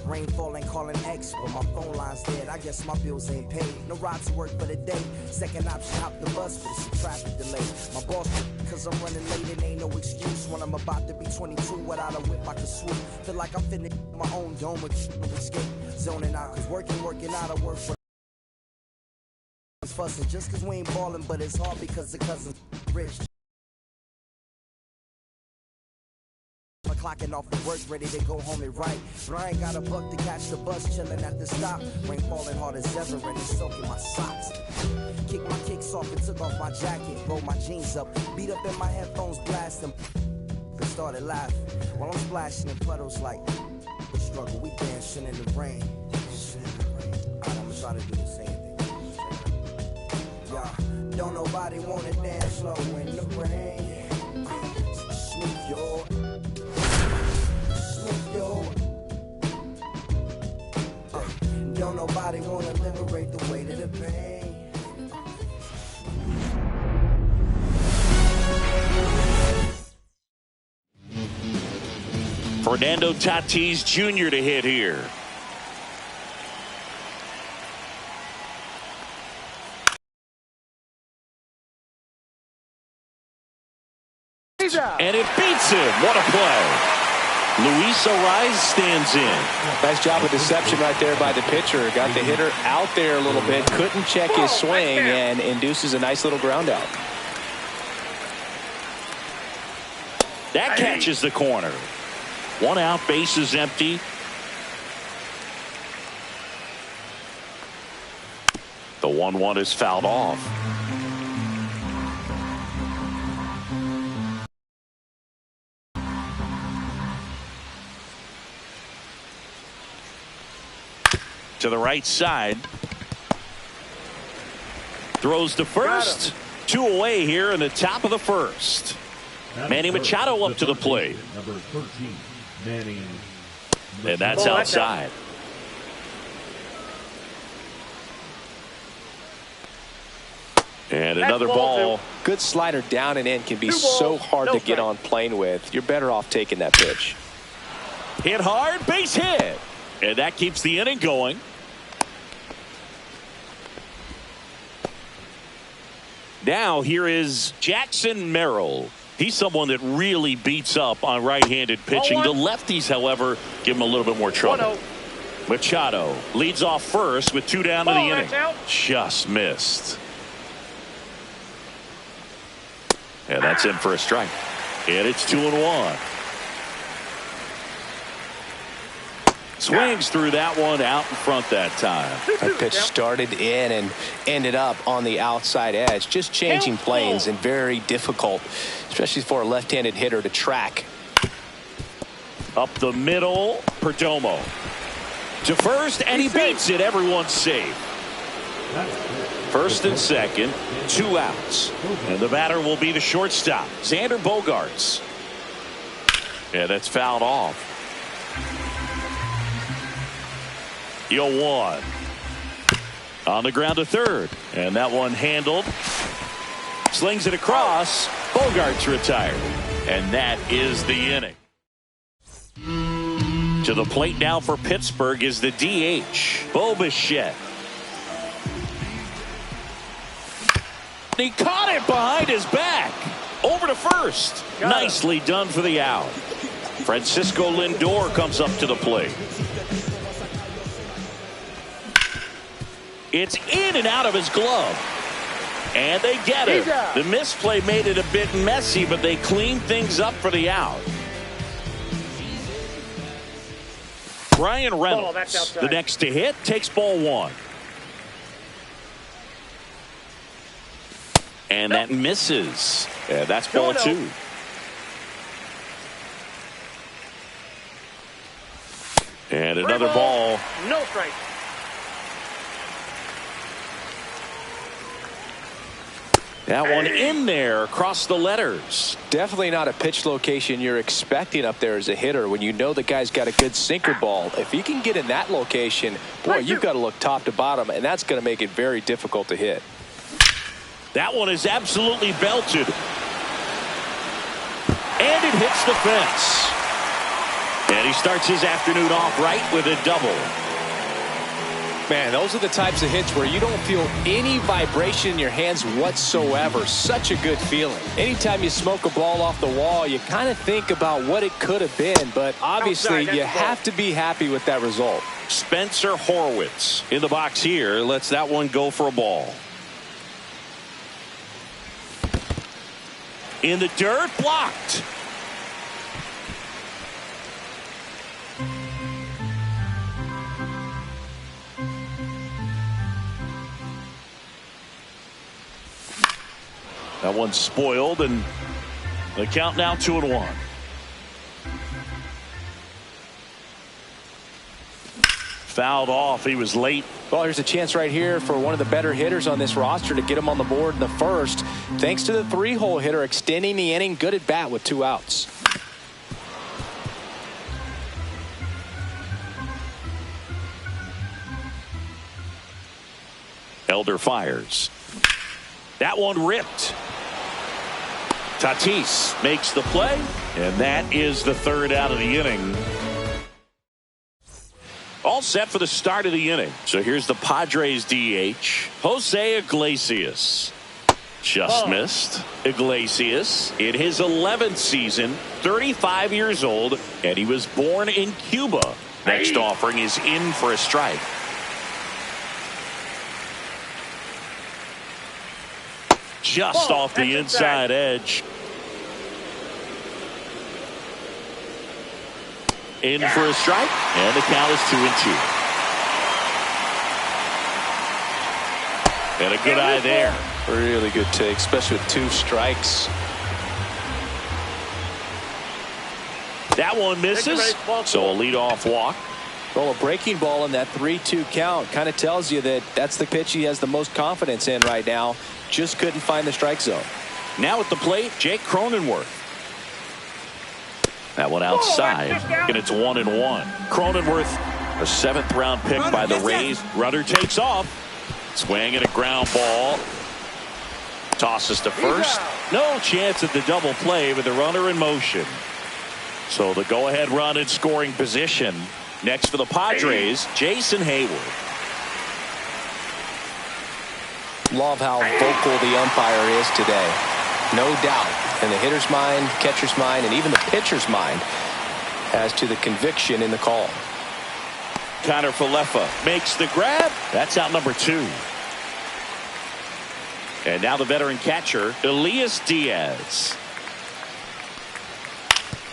Rain falling, calling X, but my phone line's dead. I guess my bills ain't paid. No ride to work for the day. Second option, hop the bus, but it's a traffic delay. My boss, cause I'm running late, it ain't no excuse. When I'm about to be 22, without a whip I can swoop. Feel like I'm finna my own dome with escape. Zoning out, cause working out, I work for fussing. Just cause we ain't ballin', but it's hard because the cousin's rich. Clocking off the work, ready to go home and write. But I ain't got a buck to catch the bus, chillin' at the stop. Rain falling hard as ever, and it's soaking my socks. Kicked my kicks off and took off my jacket, rolled my jeans up, beat up in my headphones, blasting. And started laughing while I'm splashing in puddles like the struggle. We dancing in the rain. Alright, I'ma try to do the same thing. Yeah, don't nobody wanna dance slow in the rain. Smooth your. Don't nobody wanna liberate the weight of the pain. Fernando Tatis Jr. to hit here. And it beats him. What a play. Luis Ariz stands in. Nice job of deception right there by the pitcher. Got the hitter out there a little bit. Couldn't check his swing and induces a nice little ground out. That catches the corner. 1 out, bases empty. The 1-1 is fouled off. To the right side. Throws to first. 2 away here in the top of the first. Manny Machado up to the plate. Number 13, Manny. And that's outside. And another ball. Good slider down and in can be so hard to get on plane with. You're better off taking that pitch. Hit hard, base hit. And that keeps the inning going. Now here is Jackson Merrill. He's someone that really beats up on right-handed pitching. The lefties, however, give him a little bit more trouble. Machado leads off first with 2 down to the inning. Just missed. And that's in for a strike. And it's 2-1. Swings through that one out in front that time. That pitch started in and ended up on the outside edge. Just changing planes and very difficult, especially for a left-handed hitter to track. Up the middle, Perdomo. To first, and he beats it. Everyone's safe. First and second, 2 outs. And the batter will be the shortstop, Xander Bogaerts. And that's fouled off. 0-1. On the ground to third. And that one handled. Slings it across. Bogaerts retired. And that is the inning. To the plate now for Pittsburgh is the DH, Bo Bichette. He caught it behind his back. Over to first. Nicely done for the out. Francisco Lindor comes up to the plate. It's in and out of his glove. And they get it. The misplay made it a bit messy, but they cleaned things up for the out. Brian Reynolds, the next to hit, takes ball 1. And that misses. Yeah, that's ball 2. And another ball. No strike. That one in there across the letters. Definitely not a pitch location you're expecting up there as a hitter when you know the guy's got a good sinker ball. If he can get in that location, boy, you've got to look top to bottom, and that's going to make it very difficult to hit. That one is absolutely belted. And it hits the fence. And he starts his afternoon off right with a double. Man, those are the types of hits where you don't feel any vibration in your hands whatsoever. Such a good feeling. Anytime you smoke a ball off the wall, you kind of think about what it could have been, but obviously you have to be happy with that result. Spencer Horwitz in the box here lets that one go for a ball. In the dirt, blocked. That one's spoiled, and the count now 2-1. Fouled off. He was late. Well, here's a chance right here for one of the better hitters on this roster to get him on the board in the first. Thanks to the 3-hole hitter extending the inning. Good at bat with 2 outs. Elder fires. That one ripped. Tatis makes the play, and that is the 3rd out of the inning. All set for the start of the inning. So here's the Padres DH, Jose Iglesias. Just missed. Iglesias in his 11th season, 35 years old, and he was born in Cuba. Next offering is in for a strike. Just off the inside edge. In for a strike, and the count is 2-2. And a good eye there. Really good take, especially with 2 strikes. That one misses, so a leadoff walk. Well, a breaking ball in that 3-2 count kind of tells you that that's the pitch he has the most confidence in right now. Just couldn't find the strike zone. Now at the plate, Jake Cronenworth. That one outside, and it's 1-1. Cronenworth, a 7th round pick by the Rays. Runner takes off. Swing and a ground ball. Tosses to first. No chance at the double play with the runner in motion. So the go-ahead run in scoring position. Next for the Padres, Jason Hayward. Love how vocal the umpire is today. No doubt in the hitter's mind, catcher's mind, and even the pitcher's mind as to the conviction in the call. Connor Falefa makes the grab. That's out number 2. And now the veteran catcher, Elias Diaz.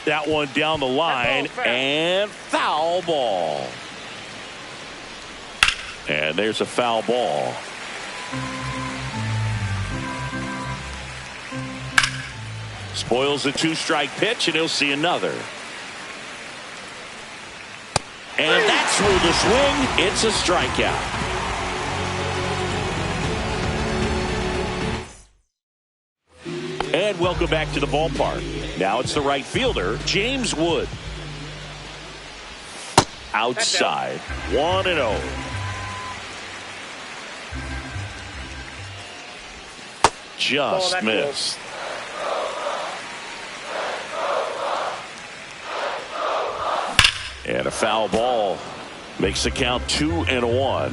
That one down the line, and foul ball. And there's a foul ball. Spoils a 2-strike pitch, and he'll see another. And that's through the swing. It's a strikeout. And welcome back to the ballpark. Now it's the right fielder, James Wood. Outside, 1-0. Just missed. And a foul ball makes the count 2-1.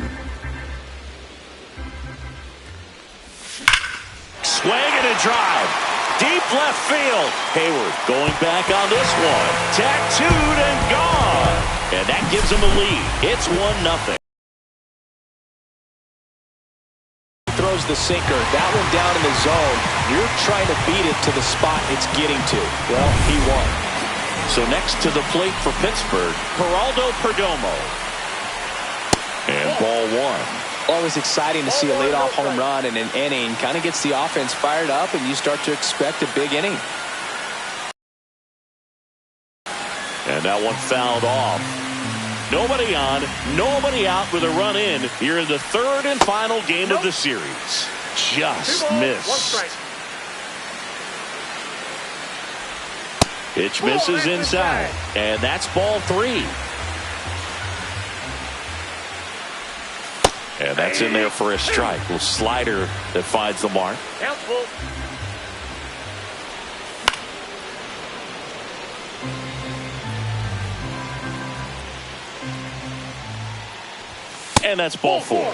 Swing and a drive. Deep left field. Hayward going back on this one. Tattooed and gone. And that gives him a lead. It's 1-0. Throws the sinker. That one down in the zone. You're trying to beat it to the spot it's getting to. Well, he won. So next to the plate for Pittsburgh, Geraldo Perdomo. And ball 1. Well, it was exciting to see a leadoff home run in an inning. Kind of gets the offense fired up, and you start to expect a big inning. And that one fouled off. Nobody on, nobody out with a run in here in the 3rd and final game of the series. Just missed. Pitch misses inside, and that's ball 3. And that's in there for a strike. Little slider that finds the mark. And that's ball 4.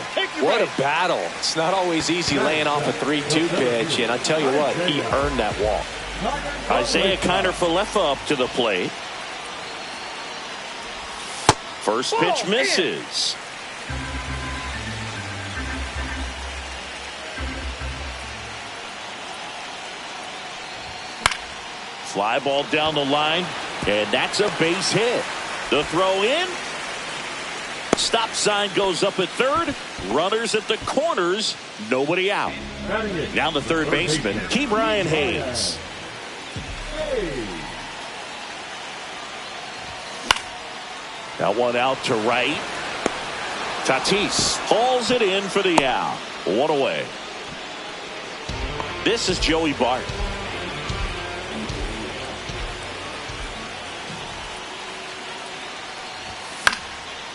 What a battle. It's not always easy laying off a 3-2 pitch, and I tell you what, he earned that walk. Isaiah Kiner-Falefa up to the plate. First pitch misses. Fly ball down the line, and that's a base hit. The throw in. Stop sign goes up at third. Runners at the corners. Nobody out. Now the third baseman, Ke'Bryan Hayes. That one out to right. Tatis hauls it in for the out. One away. This is Joey Bart.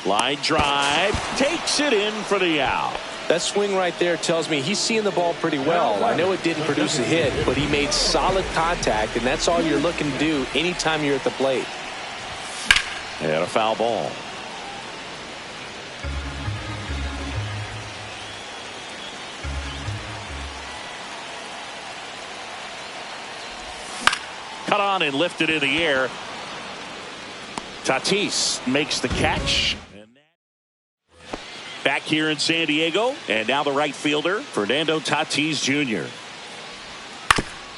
Line drive, takes it in for the out. That swing right there tells me he's seeing the ball pretty well. I know it didn't produce a hit, but he made solid contact, and that's all you're looking to do anytime you're at the plate. And a foul ball. Cut on and lifted in the air. Tatis makes the catch. Back here in San Diego, and now the right fielder, Fernando Tatis Jr.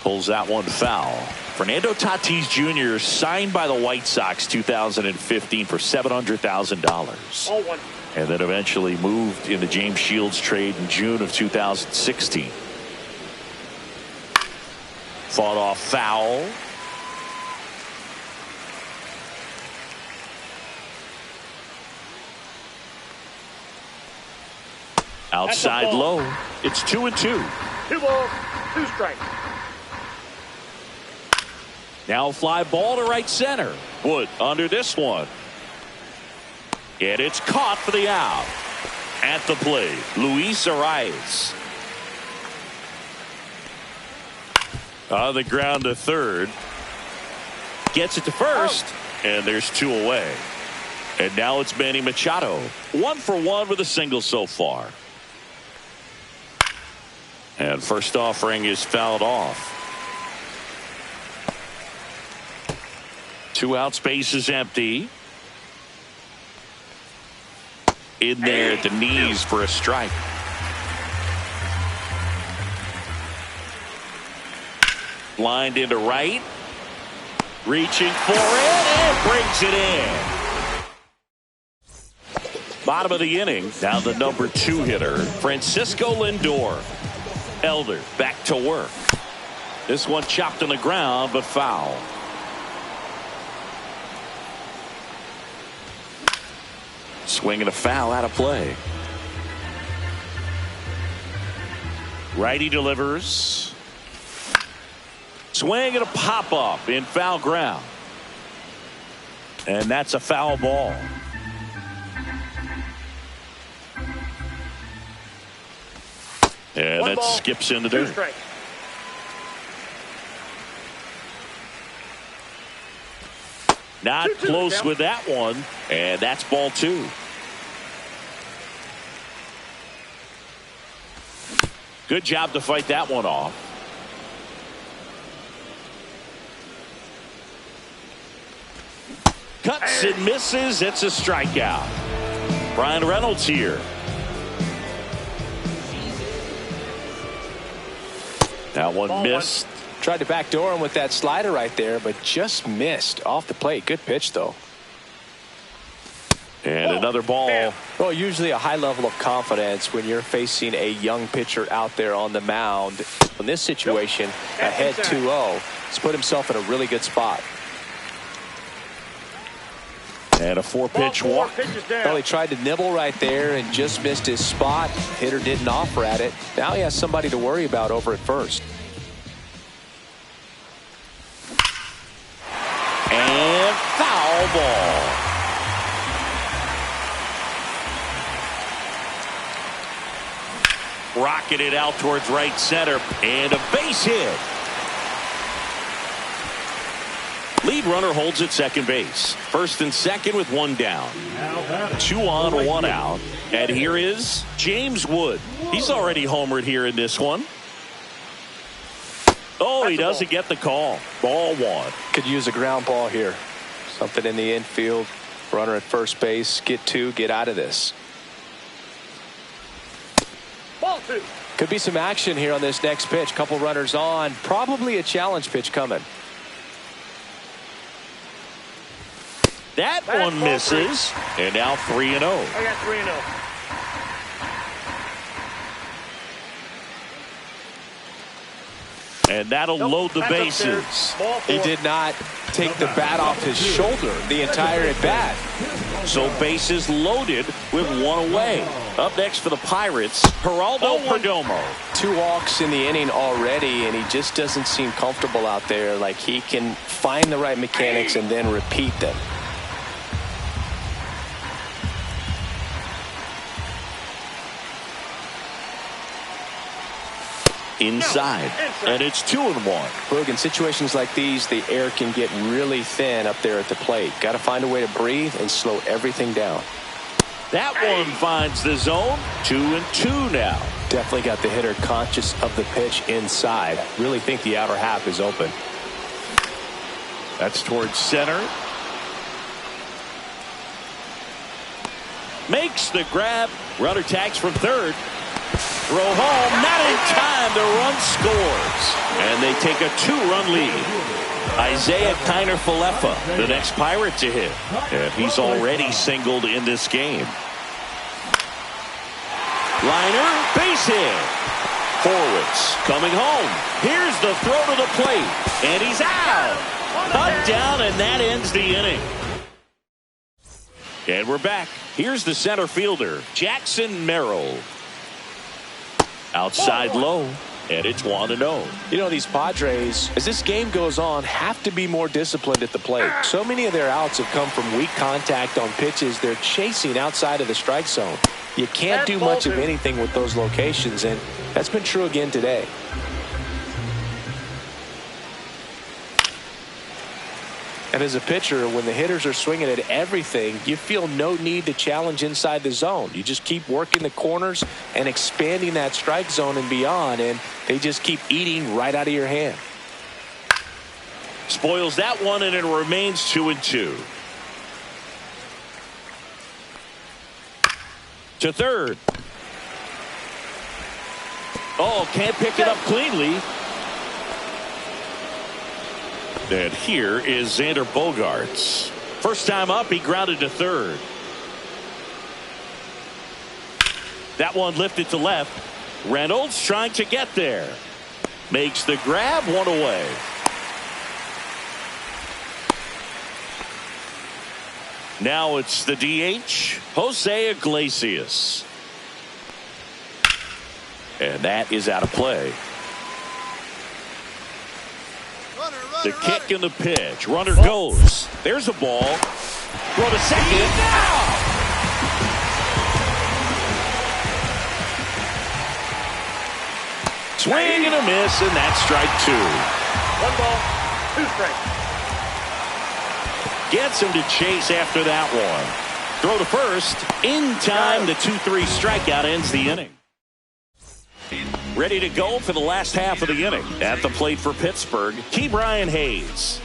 Pulls that one foul. Fernando Tatis Jr. signed by the White Sox 2015 for $700,000. And then eventually moved in the James Shields trade in June of 2016. Fought off foul. Outside low. It's 2-2. 2 balls, 2 strikes. Now fly ball to right center. Wood under this one. And it's caught for the out. At the plate, Luis Arias. On the ground to third. Gets it to first. And there's 2 away. And now it's Manny Machado. 1 for 1 with a single so far. And first offering is fouled off. 2 outs, base is empty. In there at the knees for a strike. Lined into right. Reaching for it and brings it in. Bottom of the inning. Now the number 2 hitter, Francisco Lindor. Elder back to work. This one chopped on the ground, but foul. Swinging a foul out of play. Righty delivers. Swing and a pop up in foul ground. And that's a foul ball. And that skips in the dirt. Not close with that one. And that's ball 2. Good job to fight that one off. Cuts and misses. It's a strikeout. Brian Reynolds here. That one missed. Tried to backdoor him with that slider right there, but just missed off the plate. Good pitch, though. And another ball. Well, usually a high level of confidence when you're facing a young pitcher out there on the mound. In this situation, ahead 2-0. He's put himself in a really good spot. And a 4-pitch walk. Well, he tried to nibble right there and just missed his spot. Hitter didn't offer at it. Now he has somebody to worry about over at first. And foul ball. Rocketed out towards right center. And a base hit. Lead runner holds at second base. First and second with 1 down. 2 on, 1 out. And here is James Wood. He's already homered here in this one. Oh, he doesn't get the call. Ball one. Could use a ground ball here. Something in the infield. Runner at first base. Get two. Get out of this. Ball two. Could be some action here on this next pitch. Couple runners on. Probably a challenge pitch coming. That one misses. And now 3-0. I got 3-0. And that'll load the bases. He did not take the bat off his shoulder the entire at bat. So bases loaded with one away. Up next for the Pirates, Geraldo Perdomo. 2 walks in the inning already, and he just doesn't seem comfortable out there. Like he can find the right mechanics and then repeat them. Inside, and it's 2-1. Boog, in situations like these, the air can get really thin up there at the plate. Got to find a way to breathe and slow everything down. That one finds the zone. 2-2 now. Definitely got the hitter conscious of the pitch inside. Really think the outer half is open. That's towards center. Makes the grab. Runner tags from third. Throw home, not in time. The run scores. And they take a 2-run lead. Isaiah Kiner-Falefa, the next Pirate to hit. And he's already singled in this game. Liner, base hit. Horwitz coming home. Here's the throw to the plate. And he's out. Cut down, and that ends the inning. And we're back. Here's the center fielder, Jackson Merrill. Outside low, and it's 1-0. You know, these Padres, as this game goes on, have to be more disciplined at the plate. So many of their outs have come from weak contact on pitches they're chasing outside of the strike zone. You can't do much of anything with those locations, and that's been true again today. And as a pitcher, when the hitters are swinging at everything, you feel no need to challenge inside the zone. You just keep working the corners and expanding that strike zone and beyond, and they just keep eating right out of your hand. Spoils that one, and it remains 2-2. To third. Oh, can't pick it up cleanly. And here is Xander Bogaerts. First time up, he grounded to third. That one lifted to left. Reynolds trying to get there. Makes the grab, one away. Now it's the DH, Jose Iglesias. And that is out of play. The kick and the pitch. Runner goes. There's a ball. Throw to second. Now! Swing and a miss, and that's strike 2. 1 ball, 2 strikes. Gets him to chase after that one. Throw to first. In time, the 2-3 strikeout ends the inning. Ready to go for the last half of the inning. At the plate for Pittsburgh, Ke'Bryan Hayes.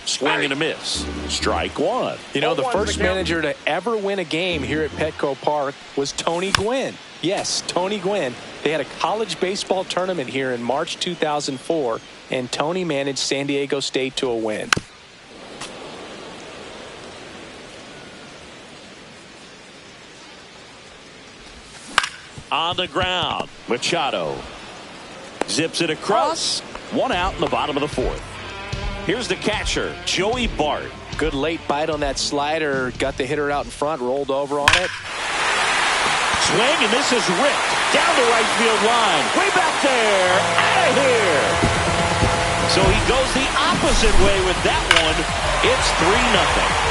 Swing and a miss. Strike 1. You know, the first manager to ever win a game here at Petco Park was Tony Gwynn. Yes, Tony Gwynn. They had a college baseball tournament here in March 2004, and Tony managed San Diego State to a win. On the ground, Machado zips it across. 1 out in the bottom of the 4th. Here's the catcher, Joey Bart. Good late bite on that slider. Got the hitter out in front, rolled over on it. Swing, and this is ripped down the right field line. Way back there, out of here. So he goes the opposite way with that one. It's 3-0.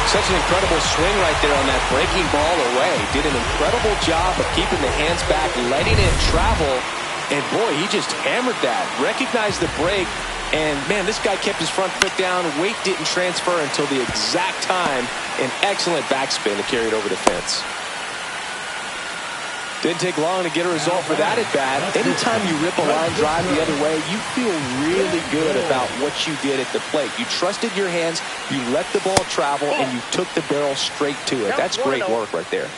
Such an incredible swing right there on that breaking ball away. Did an incredible job of keeping the hands back, letting it travel. And boy, he just hammered that. Recognized the break. And man, this guy kept his front foot down. Weight didn't transfer until the exact time. An excellent backspin to carry it over the fence. Didn't take long to get a result for that at bat. Anytime you rip a line drive the other way, you feel really good about what you did at the plate. You trusted your hands, you let the ball travel, and you took the barrel straight to it. That's great work right there.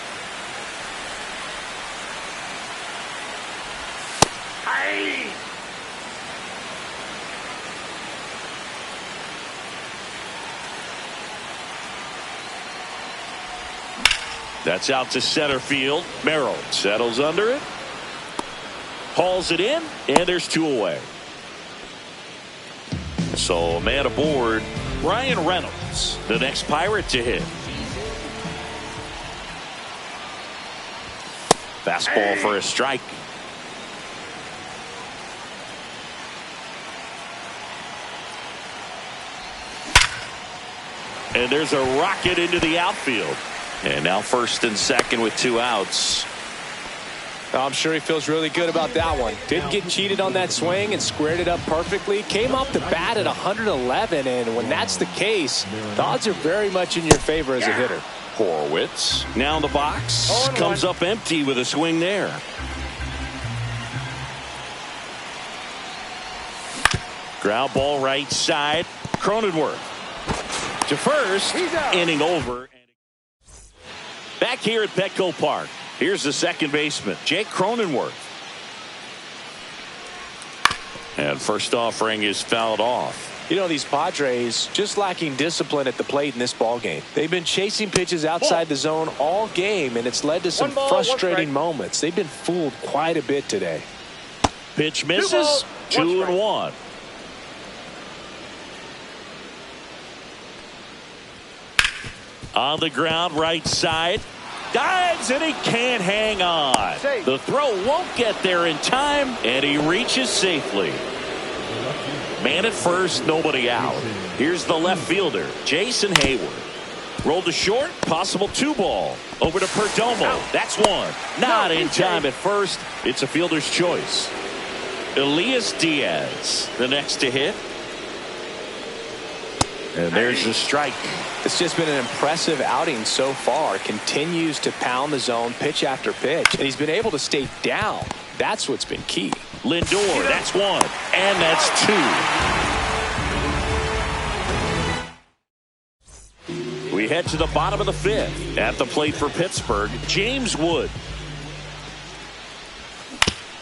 That's out to center field. Merrill settles under it. Hauls it in, and there's 2 away. So, man aboard, Ryan Reynolds, the next Pirate to hit. Fastball for a strike. And there's a rocket into the outfield. And now first and second with 2 outs. I'm sure he feels really good about that one. Didn't get cheated on that swing and squared it up perfectly. Came off the bat at 111, and when that's the case, the odds are very much in your favor as a hitter. Horowitz now in the box. Comes up empty with a swing there. Ground ball right side. Cronenworth to first. Inning over. Back here at Petco Park, here's the second baseman, Jake Cronenworth. And first offering is fouled off. You know, these Padres just lacking discipline at the plate in this ball game. They've been chasing pitches outside the zone all game, and it's led to some frustrating moments. They've been fooled quite a bit today. Pitch misses. 2-1. On the ground, right side. Dives, and he can't hang on. The throw won't get there in time, and he reaches safely. Man at first, nobody out. Here's the left fielder, Jason Hayward. Rolled to short, possible 2-ball. Over to Perdomo. That's one. Not in time at first. It's a fielder's choice. Elias Diaz, the next to hit. And there's the strike. It's just been an impressive outing so far. Continues to pound the zone pitch after pitch. And he's been able to stay down. That's what's been key. Lindor, that's one. And that's 2. We head to the bottom of the 5th. At the plate for Pittsburgh, James Wood.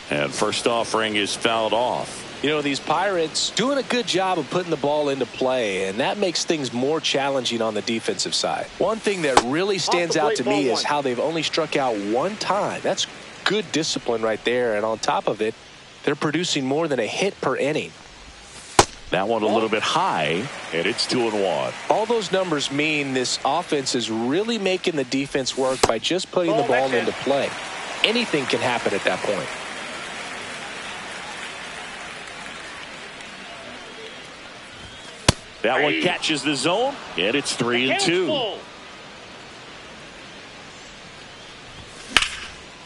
And first offering is fouled off. You know, these Pirates doing a good job of putting the ball into play, and that makes things more challenging on the defensive side. One thing that really stands out to me is how they've only struck out 1 time. That's good discipline right there, and on top of it, they're producing more than a hit per inning. That one a little bit high, and it's 2-1. All those numbers mean this offense is really making the defense work by just putting the ball into play. Anything can happen at that point. That one catches the zone, and it's 3-2.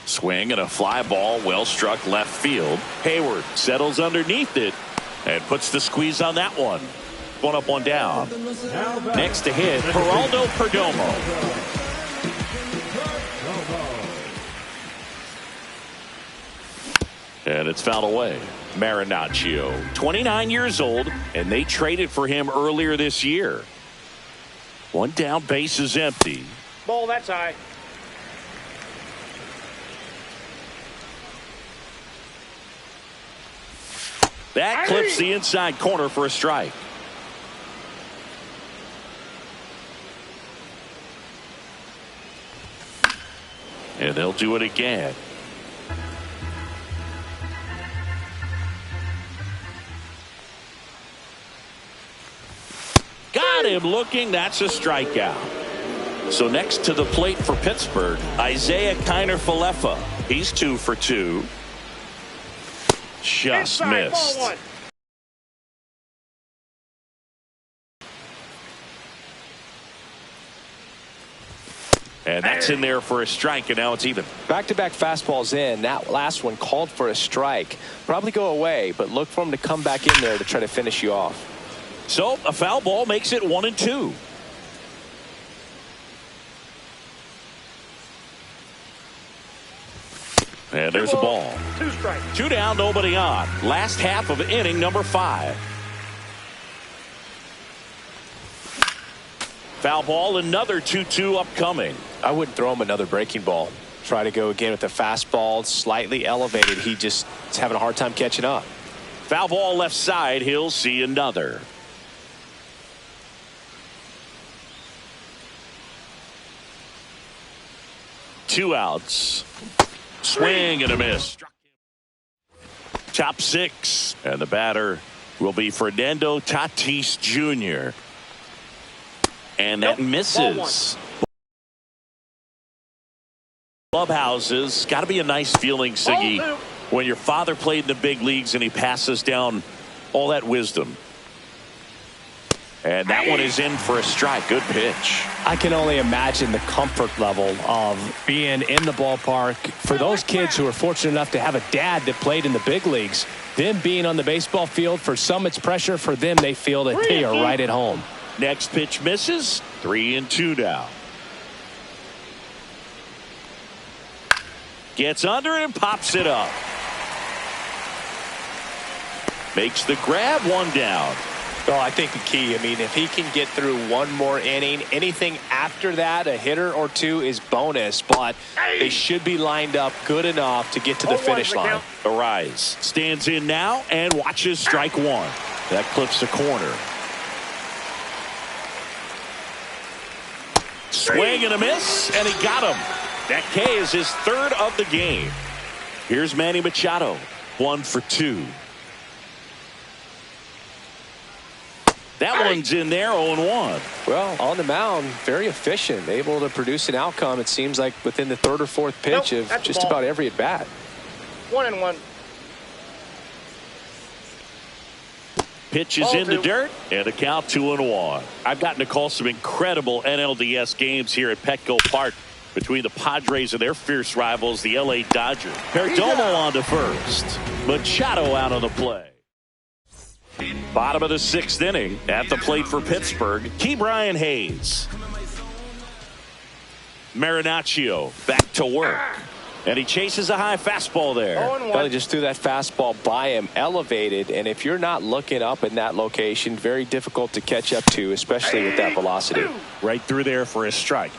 Swing and a fly ball, well struck left field. Hayward settles underneath it and puts the squeeze on that one. 1 up, 1 down. Next to hit, Geraldo Perdomo. And it's fouled away. Marinaccio, 29 years old, and they traded for him earlier this year. 1 down, base is empty. Ball, that's high. That clips the inside corner for a strike. And they'll do it again. Got him looking. That's a strikeout. So next to the plate for Pittsburgh, Isaiah Kiner-Falefa. He's 2 for 2. Just Inside, missed. ball 1. And that's in there for a strike, and now it's even. Back-to-back fastballs in. That last one called for a strike. Probably go away, but look for him to come back in there to try to finish you off. So a foul ball makes it 1-2. And there's a ball. 2 strikes. 2 down, nobody on. Last half of inning number 5. Foul ball, another 2-2 upcoming. I wouldn't throw him another breaking ball. Try to go again with the fastball, slightly elevated. He just is having a hard time catching up. Foul ball left side. He'll see another. Two outs. Swing and a miss. Top 6. And the batter will be Fernando Tatis Jr. And that misses. Clubhouses. Got to be a nice feeling, Siggy, when your father played in the big leagues and he passes down all that wisdom. And that one is in for a strike. Good pitch. I can only imagine the comfort level of being in the ballpark for those kids who are fortunate enough to have a dad that played in the big leagues. Them being on the baseball field, for some it's pressure. For them, they feel that they are right at home. Next pitch misses. 3-2 now. Gets under and pops it up. Makes the grab. 1 down. Well, I think the key, I mean, if he can get through one more inning, anything after that, a hitter or 2 is bonus, but they should be lined up good enough to get to the finish line. Arise stands in now and watches strike 1. That clips the corner. Swing and a miss, and he got him. That K is his 3rd of the game. Here's Manny Machado. 1 for 2. That one's in there, 0-1. Well, on the mound, very efficient, able to produce an outcome, it seems like, within the 3rd or 4th pitch of just about every at bat. 1-1. Pitch is in the dirt, and the count 2-1. I've gotten to call some incredible NLDS games here at Petco Park between the Padres and their fierce rivals, the LA Dodgers. Perdomo on to first. Machado out on the play. Bottom of the 6th inning. At the plate for Pittsburgh, Ke'Bryan Hayes. Marinaccio back to work. And he chases a high fastball there. Well, he just threw that fastball by him, elevated, and if you're not looking up in that location, very difficult to catch up to, especially with that velocity. Right through there for a strike.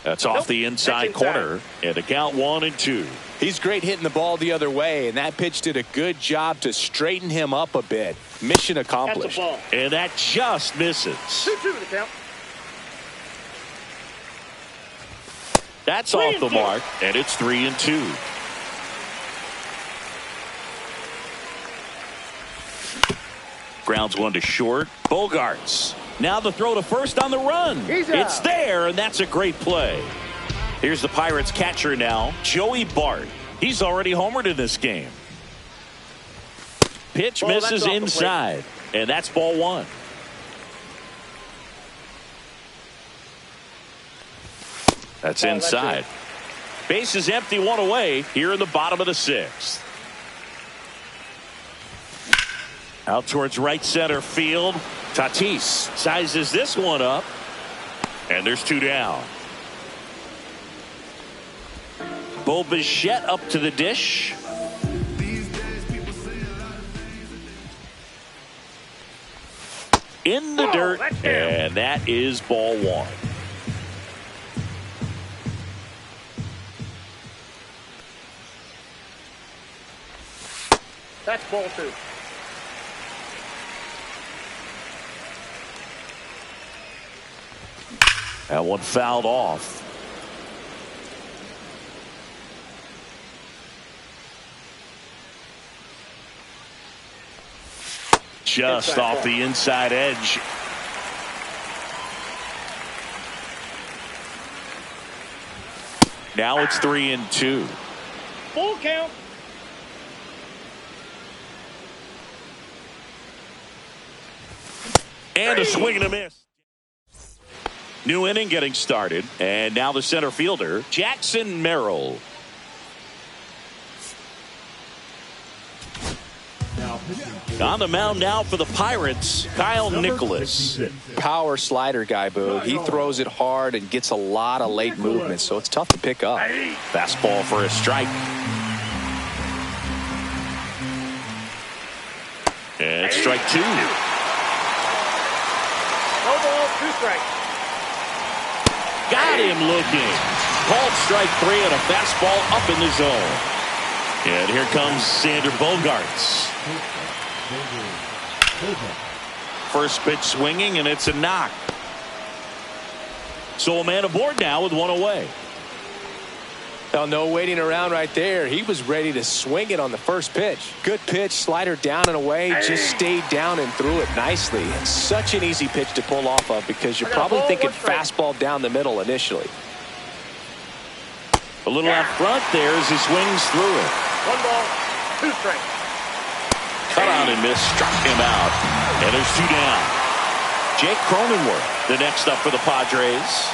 That's off the inside corner, and the count 1-2. He's great hitting the ball the other way, and that pitch did a good job to straighten him up a bit. Mission accomplished. And that just misses. 2-2 the count. That's off the mark, and it's 3-2. Grounds 1 to short. Bogarts. Now the throw to first on the run. It's there, and that's a great play. Here's the Pirates catcher now, Joey Bart. He's already homered in this game. Pitch misses inside, and that's ball 1. That's inside. Base is empty, 1 away here in the bottom of the 6th. Out towards right center field. Tatis sizes this one up, and there's 2 down. Bo Bichette up to the dish. In the dirt, and that is ball 1. That's ball 2. That one fouled off. Just off the inside edge. Now it's 3-2. Full count. And a swing and a miss. New inning getting started, and now the center fielder, Jackson Merrill. Now pitching On the mound now for the Pirates, Kyle Nicholas. Power slider guy, Boog. He throws it hard and gets a lot of late movement, so it's tough to pick up. Fastball for a strike. And it's strike 2. No ball, 2 strikes. Got him looking. Called strike 3 and a fastball up in the zone. And here comes Sander Bogaerts. First pitch swinging, and it's a knock. So a man aboard now with one away. Now, no waiting around right there. He was ready to swing it on the first pitch. Good pitch, slider down and away. Just stayed down and threw it nicely. It's such an easy pitch to pull off of because you're probably thinking fastball down the middle initially. A little out front there as he swings through it. 1 ball, 2 strikes. Cut out and miss, struck him out. And there's 2 down. Jake Cronenworth, the next up for the Padres.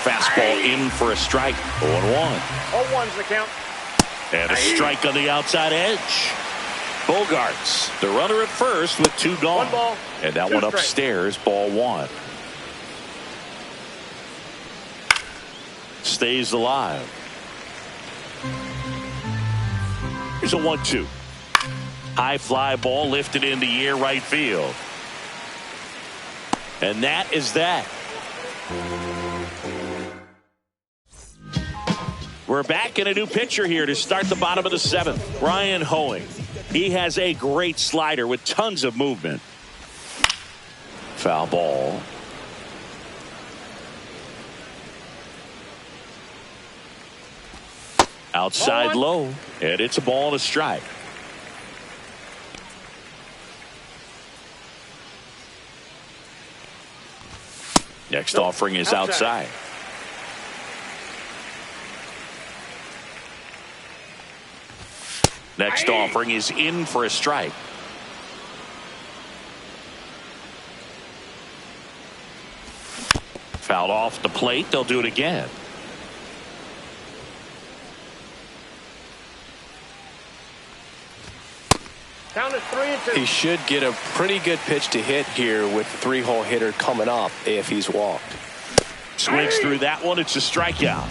Fastball in for a strike. 0-1. 0-1's the count. And a strike on the outside edge. Bogaerts, the runner at first with 2 gone. 1 ball, and that 2 one strikes. upstairs, ball 1. Stays alive. Here's a 1-2. High fly ball lifted in the air right field. And that is that. We're back in a new pitcher here to start the bottom of the 7th. Ryan Hoeing. He has a great slider with tons of movement. Foul ball. Outside low, and it's a ball and a strike. Next offering is outside. Next offering is in for a strike. Fouled off the plate. They'll do it again. Count is 3-2. He should get a pretty good pitch to hit here with the 3-hole hitter coming up if he's walked. Swings through that one. It's a strikeout.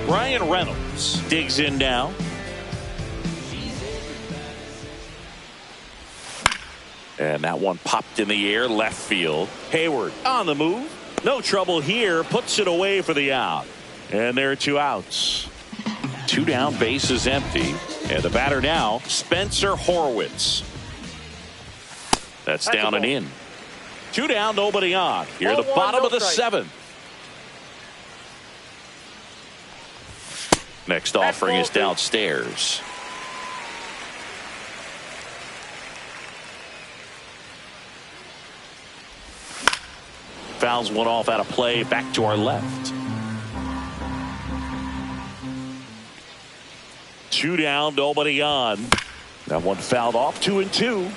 Ryan Reynolds digs in now. And that one popped in the air left field. Hayward on the move. No trouble here. Puts it away for the out. And there are 2 outs. 2 down, base is empty. And the batter now, Spencer Horwitz. That's down and in. 2 down, nobody on. Here at the bottom of the 7th. Next offering is downstairs. Fouls one off out of play, back to our left. 2 down, nobody on. That one fouled off, 2-2.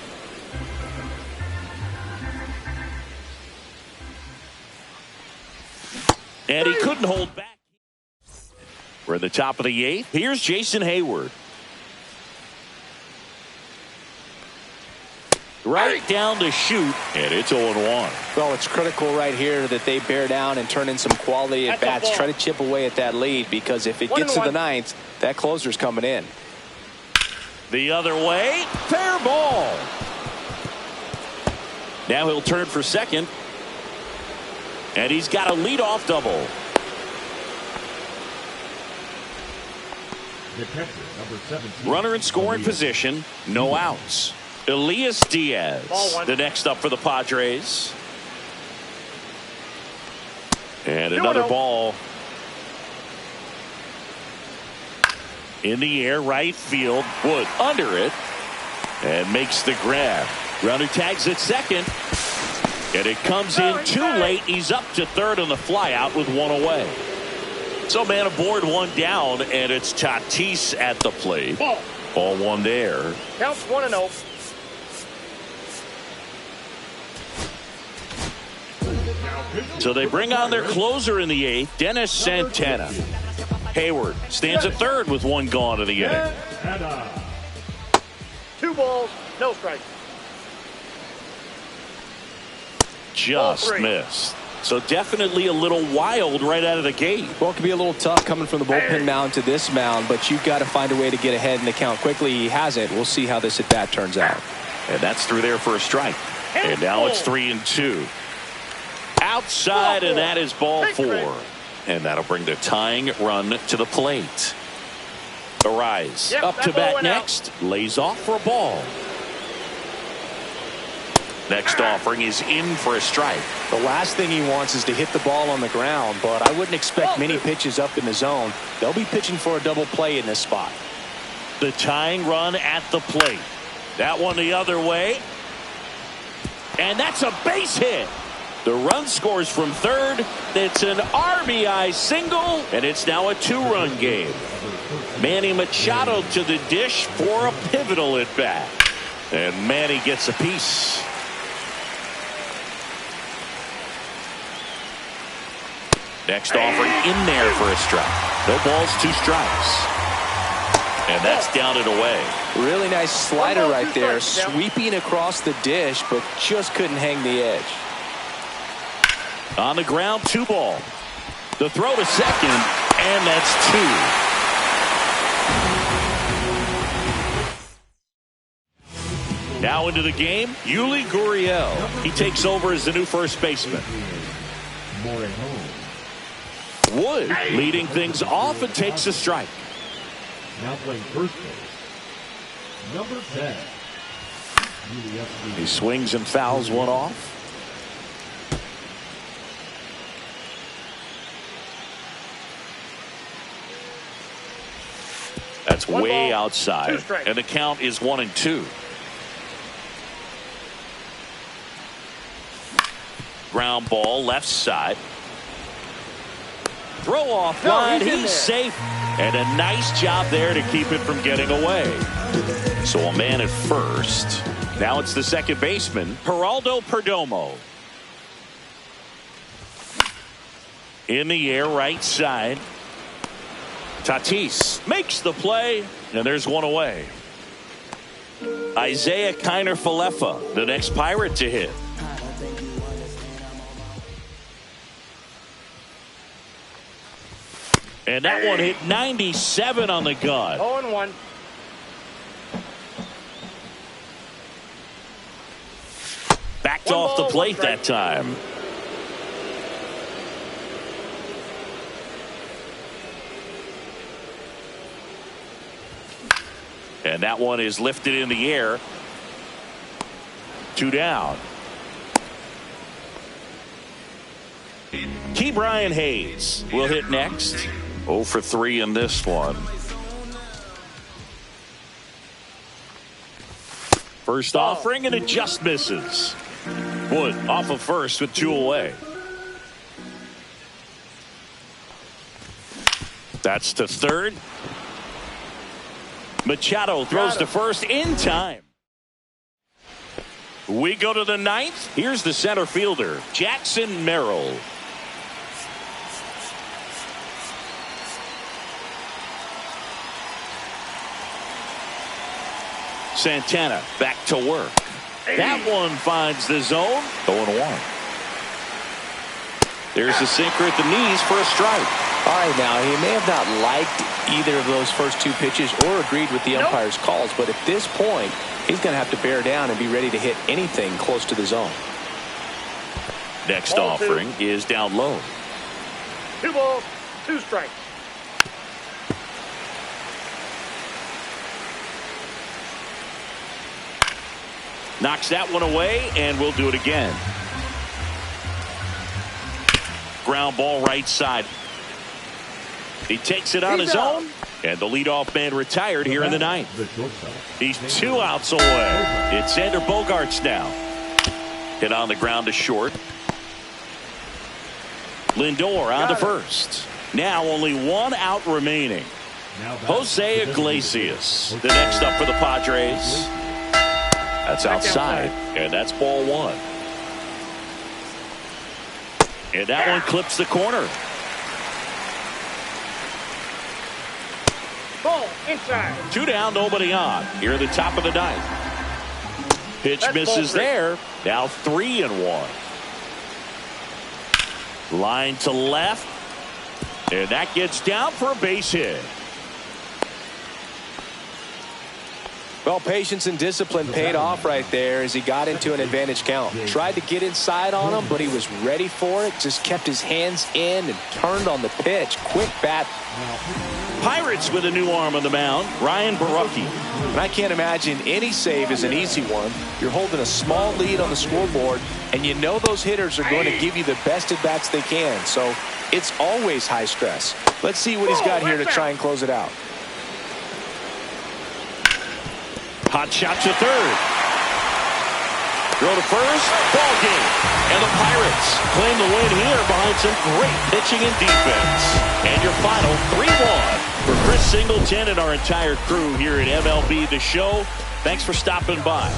And he couldn't hold back. We're at the top of the 8th. Here's Jason Hayward. Right down to shoot, and it's 0-1. Well, it's critical right here that they bear down and turn in some quality at bats. Try to chip away at that lead, because if it gets to the 9th, that closer's coming in. The other way, fair ball. Now he'll turn for second, and he's got a leadoff double. Runner in scoring position, no outs. Elias Diaz, the next up for the Padres. And another ball. In the air, right field. Wood under it. And makes the grab. Runner tags at second. And it comes in too late. He's up to third on the flyout with 1 away. So man aboard, 1 down. And it's Tatis at the plate. Ball 1 there. Counts 1-0. So they bring on their closer in the 8th, Dennis Santana. Hayward stands at third with 1 gone in the inning. 2 balls, No strike. Just missed. So definitely a little wild right out of the gate. Well, it can be a little tough coming from the bullpen mound to this mound, but you've got to find a way to get ahead in the count quickly. He hasn't. We'll see how this at bat turns out. And that's through there for a strike. And now it's 3-2. Outside, and that is ball 4. And that'll bring the tying run to the plate. Arise up to bat next. Lays off for a ball. Next offering is in for a strike. The last thing he wants is to hit the ball on the ground, but I wouldn't expect many pitches up in the zone. They'll be pitching for a double play in this spot. The tying run at the plate. That one the other way. And that's a base hit. The run scores from third. It's an RBI single, and it's now a 2-run game. Manny Machado to the dish for a pivotal at bat. And Manny gets a piece. Next offering in there for a strike. No balls, 2 strikes. And that's down and away. Really nice slider right there. Sweeping across the dish, but just couldn't hang the edge. On the ground, 2 ball. The throw to second, and that's 2. Now into the game, Yuli Gurriel. He takes over as the new first baseman. Wood leading things off and takes a strike. Now playing first base, number 10. He swings and fouls one off. That's way outside, and the count is 1-2. Ground ball left side. Throw off line, he's safe, and a nice job there to keep it from getting away. So a man at first. Now it's the second baseman, Geraldo Perdomo. In the air, right side. Tatis makes the play, and there's one away. Isaiah Kiner-Falefa, the next Pirate to hit. And that one hit 97 on the gun. 0-1. Backed off the plate that time. And that one is lifted in the air. 2 down. Key Brian Hayes will hit next. 0 for 3 in this one. First offering, and it just misses. Wood off of first with 2 away. That's to third. Machado throws to first in time. We go to the 9th. Here's the center fielder, Jackson Merrill. Santana back to work. That one finds the zone. 0-1. There's a sinker at the knees for a strike. All right, now he may have not liked either of those first 2 pitches or agreed with the umpire's calls, but at this point he's going to have to bear down and be ready to hit anything close to the zone. Next offering is down low. 2 balls, 2 strikes. Knocks that one away, and we'll do it again. Ground ball right side. He takes it on his own, and the leadoff man retired here in the 9th. He's 2 outs away. It's Xander Bogaerts now. Hit on the ground to short. Lindor on to first. Now only 1 out remaining. Jose Iglesias, the next up for the Padres. That's outside, and that's ball 1. And that one clips the corner. Ball inside. 2 down, nobody on. Here at the top of the 9th. Pitch That's misses ball there. Now 3-1. Line to left. And that gets down for a base hit. Well, patience and discipline paid off right there as he got into an advantage count. Tried to get inside on him, but he was ready for it. Just kept his hands in and turned on the pitch. Quick bat. Pirates with a new arm on the mound, Ryan Barucki. And I can't imagine any save is an easy one. You're holding a small lead on the scoreboard, and you know those hitters are going to give you the best at-bats they can. So it's always high stress. Let's see what he's got here to try and close it out. Hot shot to third. Throw to first. Ball game. And the Pirates claim the win here behind some great pitching and defense. And your final 3-1 for Chris Singleton and our entire crew here at MLB The Show. Thanks for stopping by.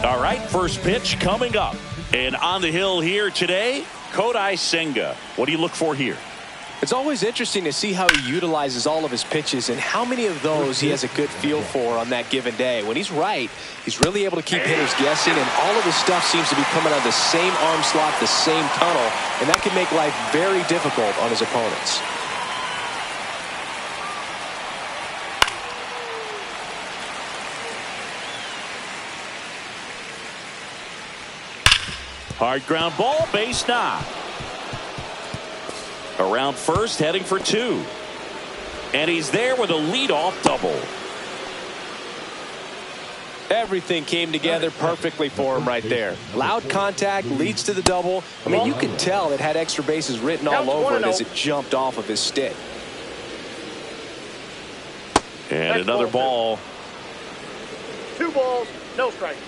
All right, first pitch coming up. And on the hill here today, Kodai Senga. What do you look for here? It's always interesting to see how he utilizes all of his pitches and how many of those he has a good feel for on that given day. When he's right, he's really able to keep hitters guessing, and all of his stuff seems to be coming out of the same arm slot, the same tunnel, and that can make life very difficult on his opponents. Hard ground ball, base knock. Around first, heading for two. And he's there with a leadoff double. Everything came together perfectly for him right there. Loud contact leads to the double. I mean, you could tell it had extra bases written all over it as it jumped off of his stick. And another ball. 2 balls, no strikes.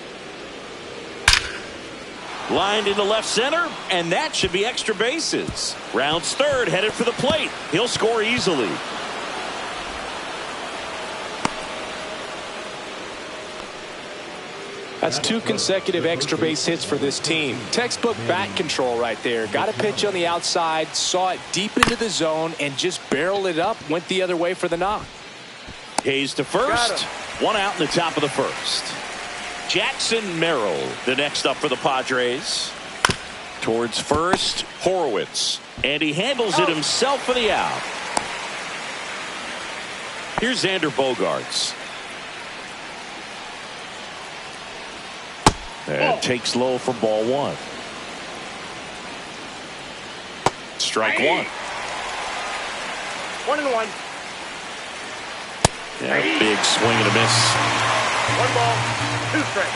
Lined into left center, and that should be extra bases. Rounds third, headed for the plate. He'll score easily. That's 2 consecutive extra base hits for this team. Textbook bat control right there. Got a pitch on the outside, saw it deep into the zone, and just barreled it up, went the other way for the knock. Hayes to first. 1 out in the top of the first. Jackson Merrill, the next up for the Padres. Towards first, Horowitz. And he handles it himself for the out. Here's Xander Bogaerts. And takes low for ball 1. Strike 1. 1-1. Yeah, big swing and a miss. 1 ball, 2 strikes.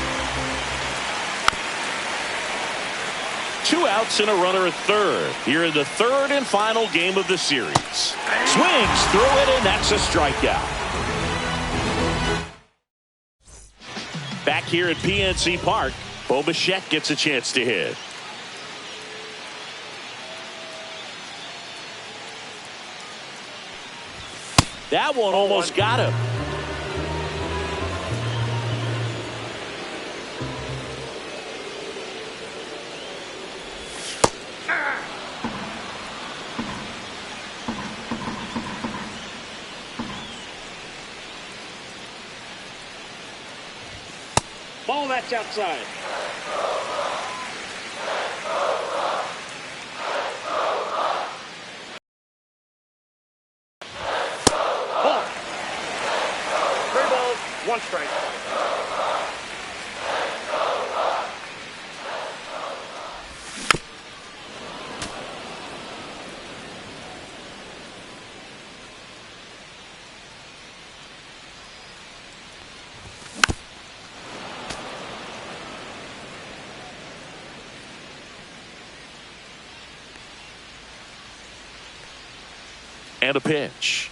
2 outs and a runner at third. Here in the third and final game of the series. Swings through it, and that's a strikeout. Back here at PNC Park, Bo Bichette gets a chance to hit. That one almost got him. Ball that's outside. Ball. 3 balls, 1 strike. And a pitch.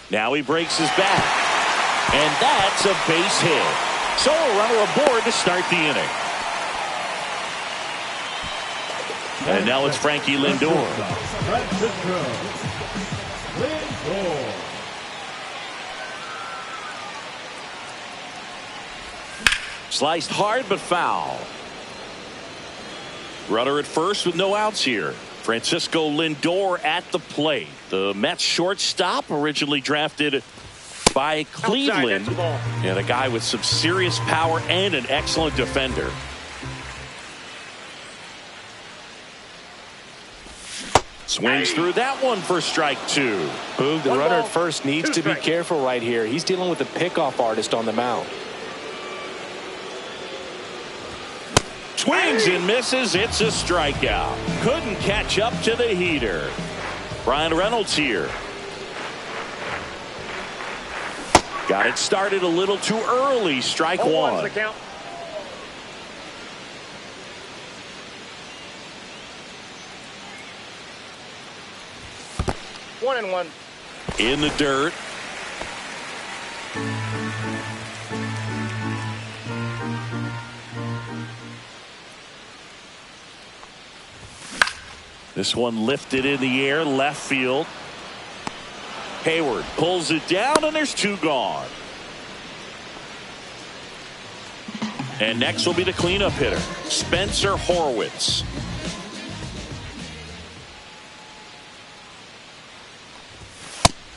Now he breaks his back. And that's a base hit. So a runner aboard to start the inning. And now it's Frankie Lindor. Francisco Lindor. Sliced hard but foul. Runner at first with no outs here. Francisco Lindor at the plate. The Mets shortstop, originally drafted by Cleveland, and a guy with some serious power and an excellent defender. Swings through that one for strike 2. Boog, the runner at first needs to be careful right here. He's dealing with a pickoff artist on the mound. Swings and misses. It's a strikeout. Couldn't catch up to the heater. Brian Reynolds here. Got it started a little too early. Strike 1. The count. One and one. In the dirt. This one lifted in the air, left field. Hayward pulls it down, and there's 2 gone. And next will be the cleanup hitter, Spencer Horwitz.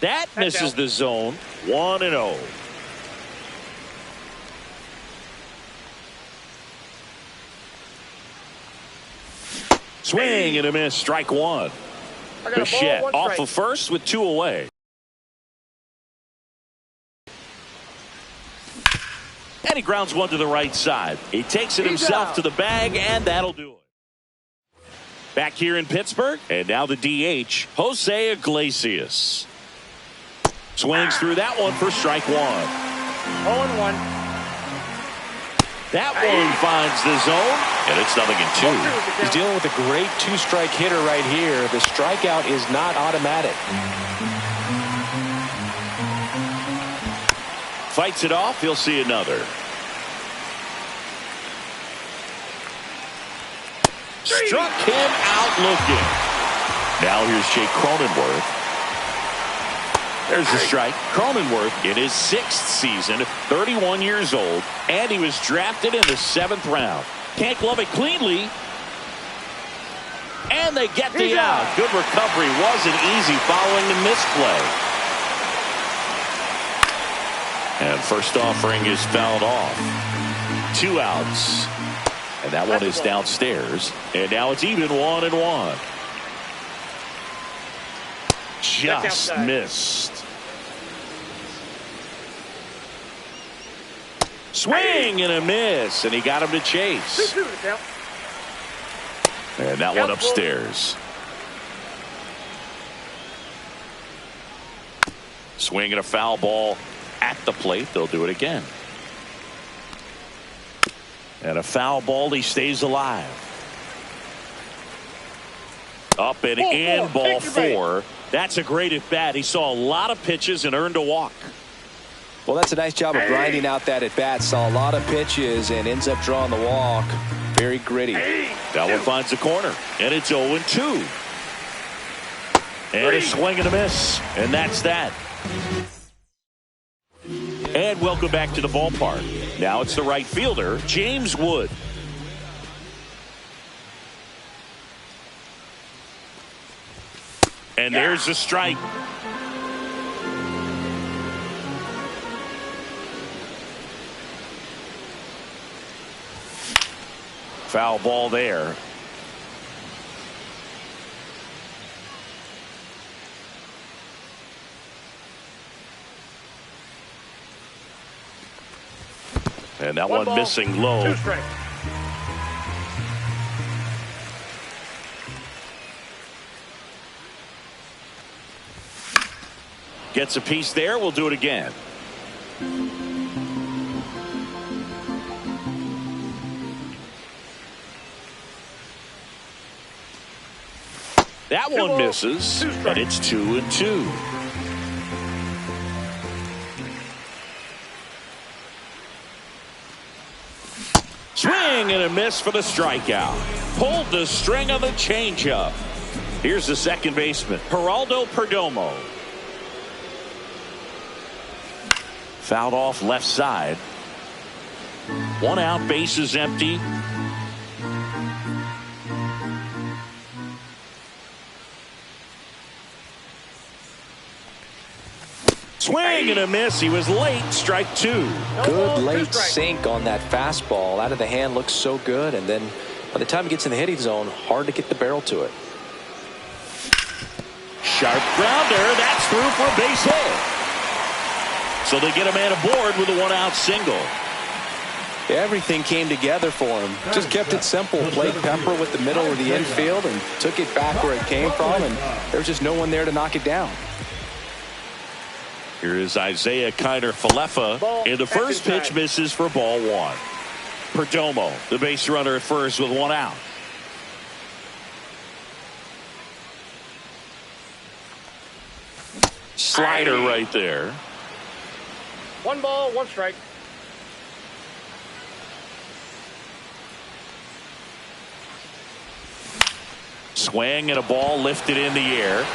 That misses the zone. 1-0. Swing and a miss. Strike 1. Bichette off of first with 2 away. And he grounds one to the right side. He takes it himself to the bag, and that'll do it. Back here in Pittsburgh, and now the DH, Jose Iglesias. Swings through that one for strike 1. 0-1. That one finds the zone, and it's 0-2. He's dealing with a great 2-strike hitter right here. The strikeout is not automatic. Fights it off. He'll see another. Struck him out looking. Now here's Jake Cronenworth. There's the strike. Cronenworth in his 6th season, 31 years old, and he was drafted in the 7th round. Can't glove it cleanly. And they get the out. Good recovery. Wasn't easy following the misplay. And first offering is fouled off. 2 outs. And that one is downstairs. And now it's even 1-1. Just missed. Swing and a miss, and he got him to chase. And that one upstairs. Swing and a foul ball at the plate. They'll do it again. And a foul ball. He stays alive. Up and in, ball 4. That's a great at bat. He saw a lot of pitches and earned a walk. Well, that's a nice job of grinding out that at bat. Saw a lot of pitches and ends up drawing the walk. Very gritty. That one finds the corner, and it's 0-2. And a swing and a miss, and that's that. And welcome back to the ballpark. Now it's the right fielder, James Wood. And there's a strike. Foul ball there. And that one missing low. 2 strikes. Gets a piece there. We'll do it again. That one misses, and it's 2-2. Swing and a miss for the strikeout. Pulled the string on the changeup. Here's the second baseman, Geraldo Perdomo. Fouled off left side. 1 out, bases empty. Swing and a miss. He was late. Strike 2. Good late sink on that fastball. Out of the hand looks so good, and then by the time he gets in the hitting zone, hard to get the barrel to it. Sharp grounder. That's through for a base hit. So they get a man aboard with a 1-out single. Everything came together for him. Just kept it simple. Played pepper with the middle of the infield and took it back where it came from, and there's just no one there to knock it down. Here is Isaiah Kiner-Falefa, and the first pitch misses for ball 1. Perdomo, the base runner at first with 1 out. Slider right there. 1 ball, 1 strike. Swing and a ball lifted in the air.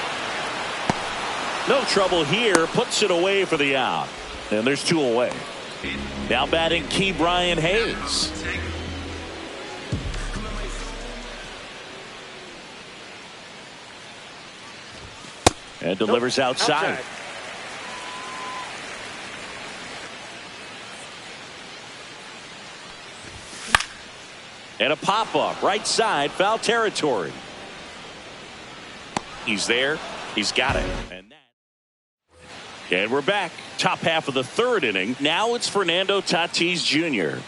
No trouble here. Puts it away for the out. And there's 2 away. Now batting Ke'Bryan Hayes. And delivers outside. And a pop-up right side, foul territory. He's there. He's got it. And we're back. Top half of the 3rd inning. Now it's Fernando Tatis Jr.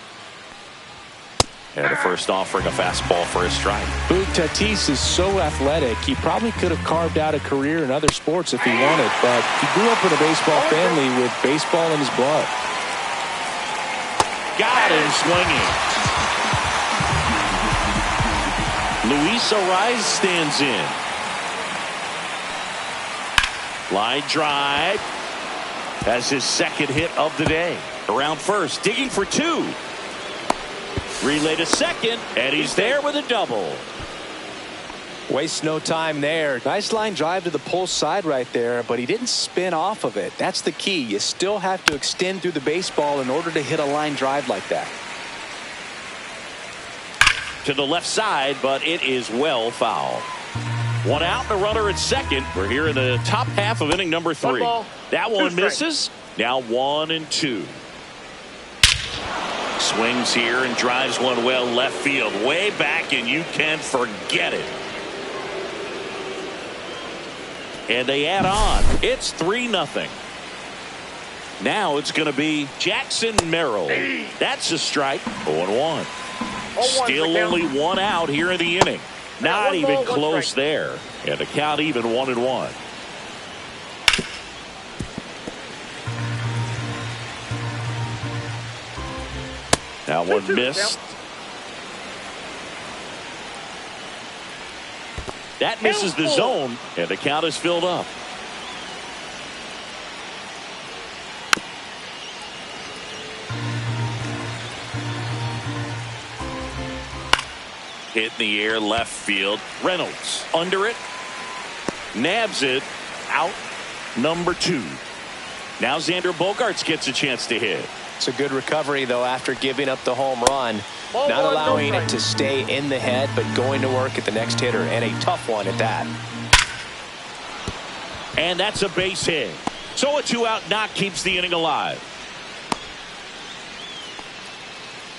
And the first offering a fastball for a strike. Tatis is so athletic. He probably could have carved out a career in other sports if he wanted, but he grew up in a baseball family with baseball in his blood. Got him swinging. Luis Ariz stands in. Line drive. Has his second hit of the day. Around first, digging for 2. Relay to second, and he's there with a double. Wastes no time there. Nice line drive to the pull side right there, but he didn't spin off of it. That's the key. You still have to extend through the baseball in order to hit a line drive like that. To the left side, but it is well foul. 1 out, the runner at second. We're here in the top half of inning number 3. That one misses. Now 1-2. Swings here and drives one well left field. Way back, and you can forget it. And they add on. It's 3-0. Now it's going to be Jackson Merrill. That's a strike. 0-1. Still only 1 out here in the inning. Not even close there. And the count even 1-1. That one missed. That misses the zone, and the count is filled up. Hit in the air, left field. Reynolds under it. Nabs it. Out number 2. Now Xander Bogaerts gets a chance to hit. It's a good recovery, though, after giving up the home run. Not allowing it to stay in the head, but going to work at the next hitter, and a tough one at that. And that's a base hit. So a 2-out knock keeps the inning alive.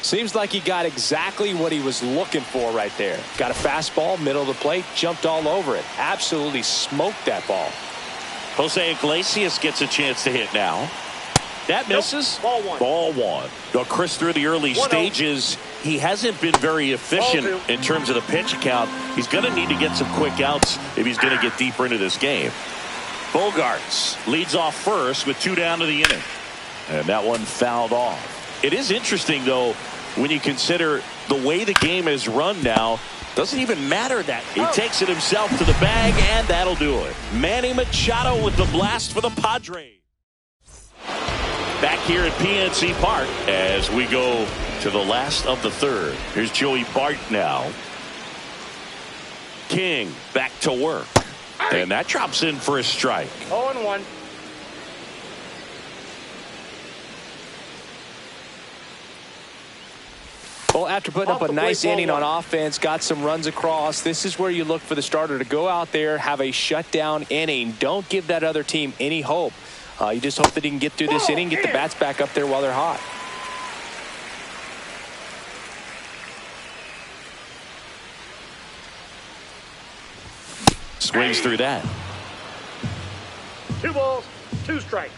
Seems like he got exactly what he was looking for right there. Got a fastball, middle of the plate, jumped all over it. Absolutely smoked that ball. Jose Iglesias gets a chance to hit now. That misses. Nope. Ball one. Well, Chris, through the early stages, he hasn't been very efficient in terms of the pitch count. He's going to need to get some quick outs if he's going to get deeper into this game. Bogarts leads off first with 2 down to the inning. And that one fouled off. It is interesting, though, when you consider the way the game is run now. Doesn't even matter that he takes it himself to the bag, and that'll do it. Manny Machado with the blast for the Padres. Back here at PNC Park as we go to the last of the third. Here's Joey Bart now. King back to work. And that drops in for a strike. 0-1. Well, after putting up a nice inning on offense, got some runs across, this is where you look for the starter to go out there, have a shutdown inning. Don't give that other team any hope. You just hope that he can get through this inning, get the bats back up there while they're hot. Swings through that. 2 balls, 2 strikes.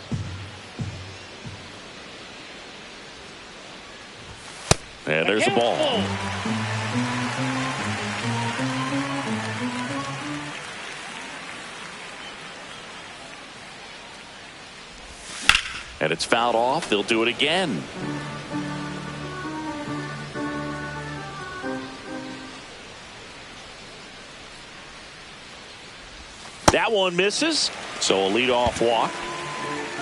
And there's a ball. And it's fouled off. They'll do it again. That one misses. So a leadoff walk.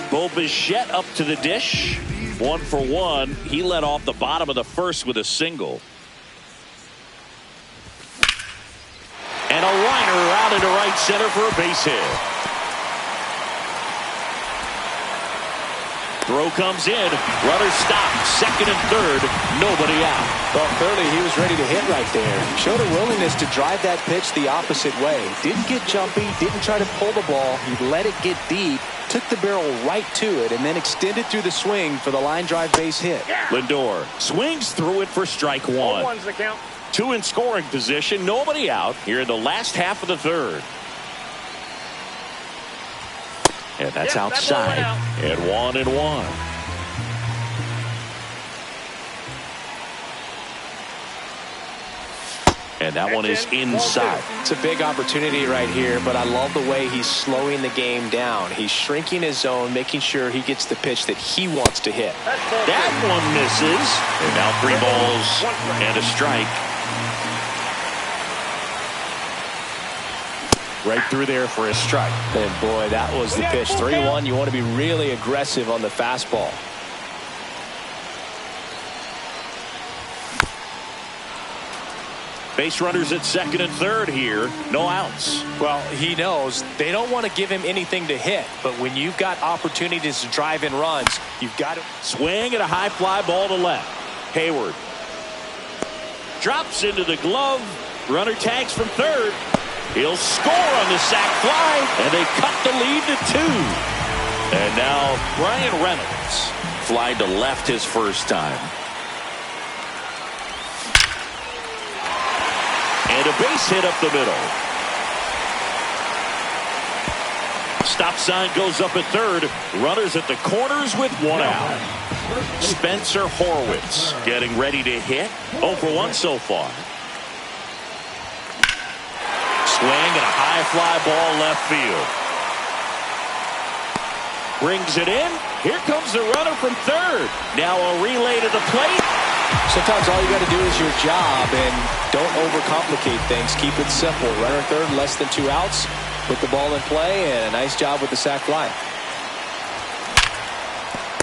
Bo Bichette up to the dish. 1 for 1. He led off the bottom of the first with a single. And a liner out into right center for a base hit. Throw comes in. Runner stopped. Second and third. Nobody out. Well, clearly he was ready to hit right there. Showed a willingness to drive that pitch the opposite way. Didn't get jumpy. Didn't try to pull the ball. He let it get deep. Took the barrel right to it and then extended through the swing for the line drive base hit. Lindor swings through it for strike 1. 0-1's the count. 2 in scoring position. Nobody out here in the last half of the third. And that's outside. And 1-1. And that one is inside. It's a big opportunity right here, but I love the way he's slowing the game down. He's shrinking his zone, making sure he gets the pitch that he wants to hit. That one misses. And now 3 balls and a strike. Right through there for a strike. And boy, that was the pitch. 3-1. You want to be really aggressive on the fastball. Base runners at second and third here. No outs. Well, he knows they don't want to give him anything to hit, but when you've got opportunities to drive in runs, you've got to swing at a high fly ball to left. Hayward drops into the glove. Runner tags from third. He'll score on the sac fly, and they cut the lead to 2. And now Brian Reynolds flied to left his first time. And a base hit up the middle. Stop sign goes up at third. Runners at the corners with 1 out. Spencer Horwitz getting ready to hit. 0 for 1 so far. Swing and a high fly ball left field. Brings it in. Here comes the runner from third. Now a relay to the plate. Sometimes all you got to do is your job and don't overcomplicate things. Keep it simple. Runner third, less than 2 outs. Put the ball in play, and a nice job with the sac fly.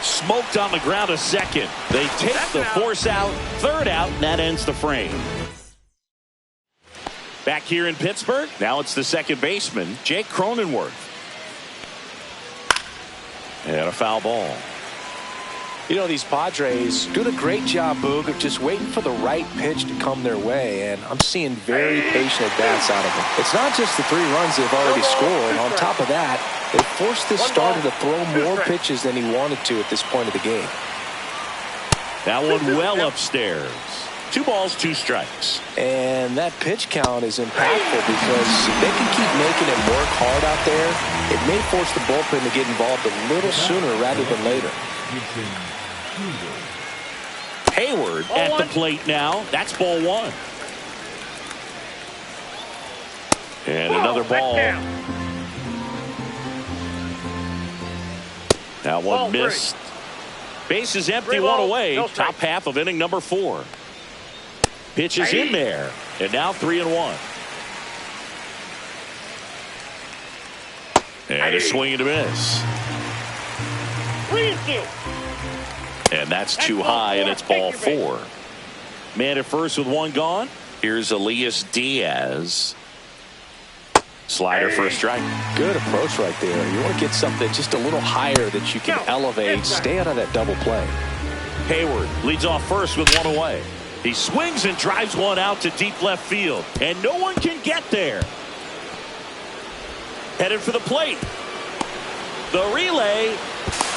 Smoked on the ground a second. They take the force out. Third out, and that ends the frame. Back here in Pittsburgh, now it's the second baseman, Jake Cronenworth. And a foul ball. You know, these Padres doing a great job, Boog, of just waiting for the right pitch to come their way, and I'm seeing very patient at-bats out of them. It's not just the 3 runs they've already scored. On top of that, they forced this starter to throw more pitches than he wanted to at this point of the game. That one well upstairs. 2 balls, 2 strikes. And that pitch count is impactful because if they can keep making him work hard out there, it may force the bullpen to get involved a little sooner rather than later. Hayward at the plate now. That's ball 1. And another ball. That one missed. Base is empty, 1 away. Top half of inning number 4. Pitch is in there. And now 3-1. And a swing and a miss. 3-2. And that's too high, and it's ball 4. Man at first with 1 gone. Here's Elias Diaz. Slider for a strike. Good approach right there. You want to get something just a little higher that you can elevate. Stay out of that double play. Hayward leads off first with 1 away. He swings and drives one out to deep left field, and no one can get there. Headed for the plate. The relay,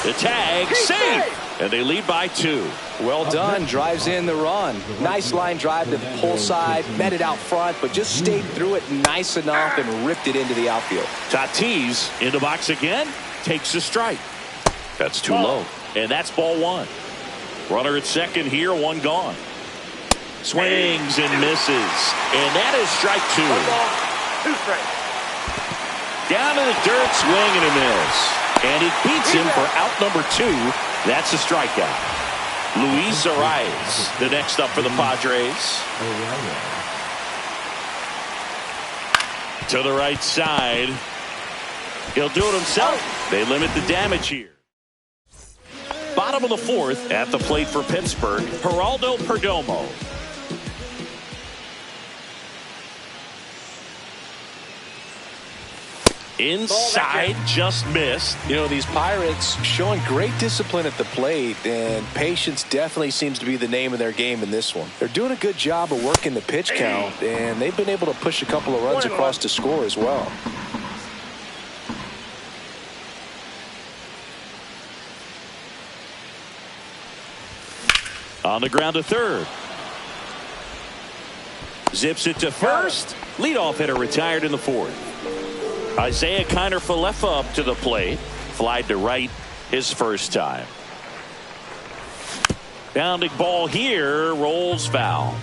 the tag, safe, and they lead by 2. Well done. Drives in the run. Nice line drive to the pull side. Met it out front, but just stayed through it nice enough and ripped it into the outfield. Tatis in the box again. Takes a strike. That's too low. And that's ball 1. Runner at second here. 1 gone. Swings and misses. And that is strike 2. 1 ball, 2 strikes. Down to the dirt. Swing and a miss. And it beats him for out number 2. That's a strikeout. Luis Arias, the next up for the Padres. To the right side. He'll do it himself. They limit the damage here. Bottom of the 4th at the plate for Pittsburgh, Geraldo Perdomo. Inside, just missed. You know, these Pirates showing great discipline at the plate, and patience definitely seems to be the name of their game in this one. They're doing a good job of working the pitch count, and they've been able to push a couple of runs across to score as well. On the ground to third. Zips it to first. Leadoff hitter retired in the 4th. Isaiah Kiner-Falefa up to the plate. Flied to right his first time. Bounding ball here. Rolls foul.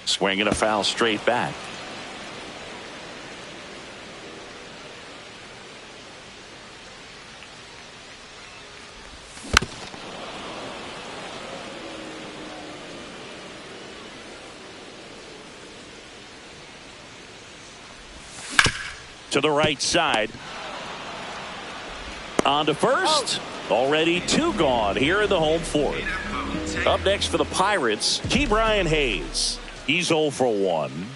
Swing and a foul straight back. To the right side. On to first. Already 2 gone here in the home 4th. Up next for the Pirates, Ke'Bryan Hayes. He's 0 for 1.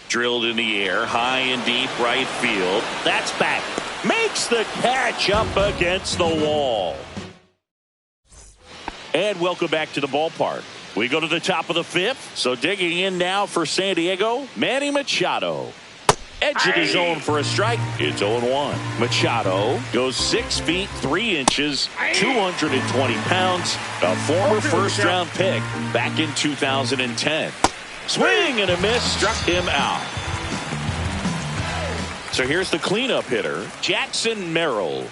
Drilled in the air, high and deep right field. That's back. Makes the catch up against the wall. And welcome back to the ballpark. We go to the top of the 5th. So digging in now for San Diego, Manny Machado. Edge of the zone for a strike. It's 0-1. Machado goes 6 feet 3 inches, 220 pounds. A former first-round pick back in 2010. Swing and a miss, struck him out. So here's the cleanup hitter, Jackson Merrill.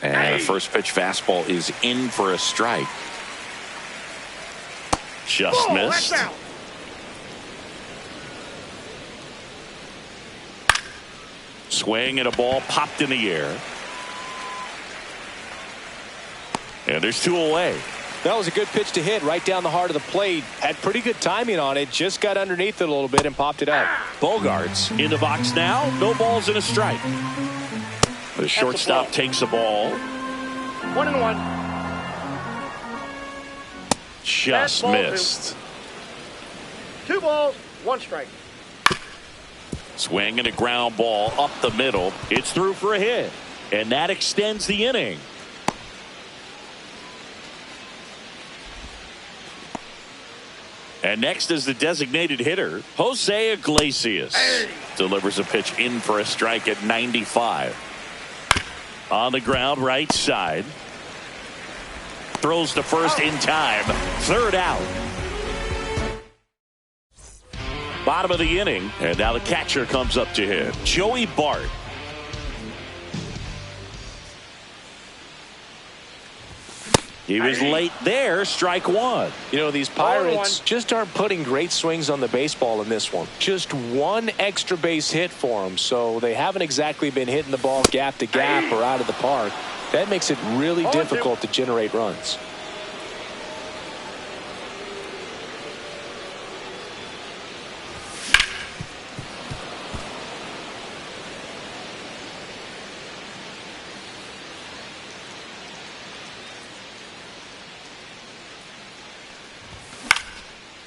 And the first pitch fastball is in for a strike. Just missed. Swing and a ball popped in the air. And there's 2 away. That was a good pitch to hit right down the heart of the plate. Had pretty good timing on it. Just got underneath it a little bit and popped it up. Bogarts in the box now. No balls and a strike. The shortstop takes the ball. 1-1. Just missed. 2 balls, 1 strike. Swing and a ground ball up the middle. It's through for a hit. And that extends the inning. And next is the designated hitter, Jose Iglesias. Delivers a pitch in for a strike at 95. On the ground, right side. Throws to first in time. Third out. Bottom of the inning. And now the catcher comes up to him. Joey Bart. He was late there, strike one. You know, these Pirates just aren't putting great swings on the baseball in this one. Just one extra base hit for them, so they haven't exactly been hitting the ball gap to gap or out of the park. That makes it really difficult to generate runs.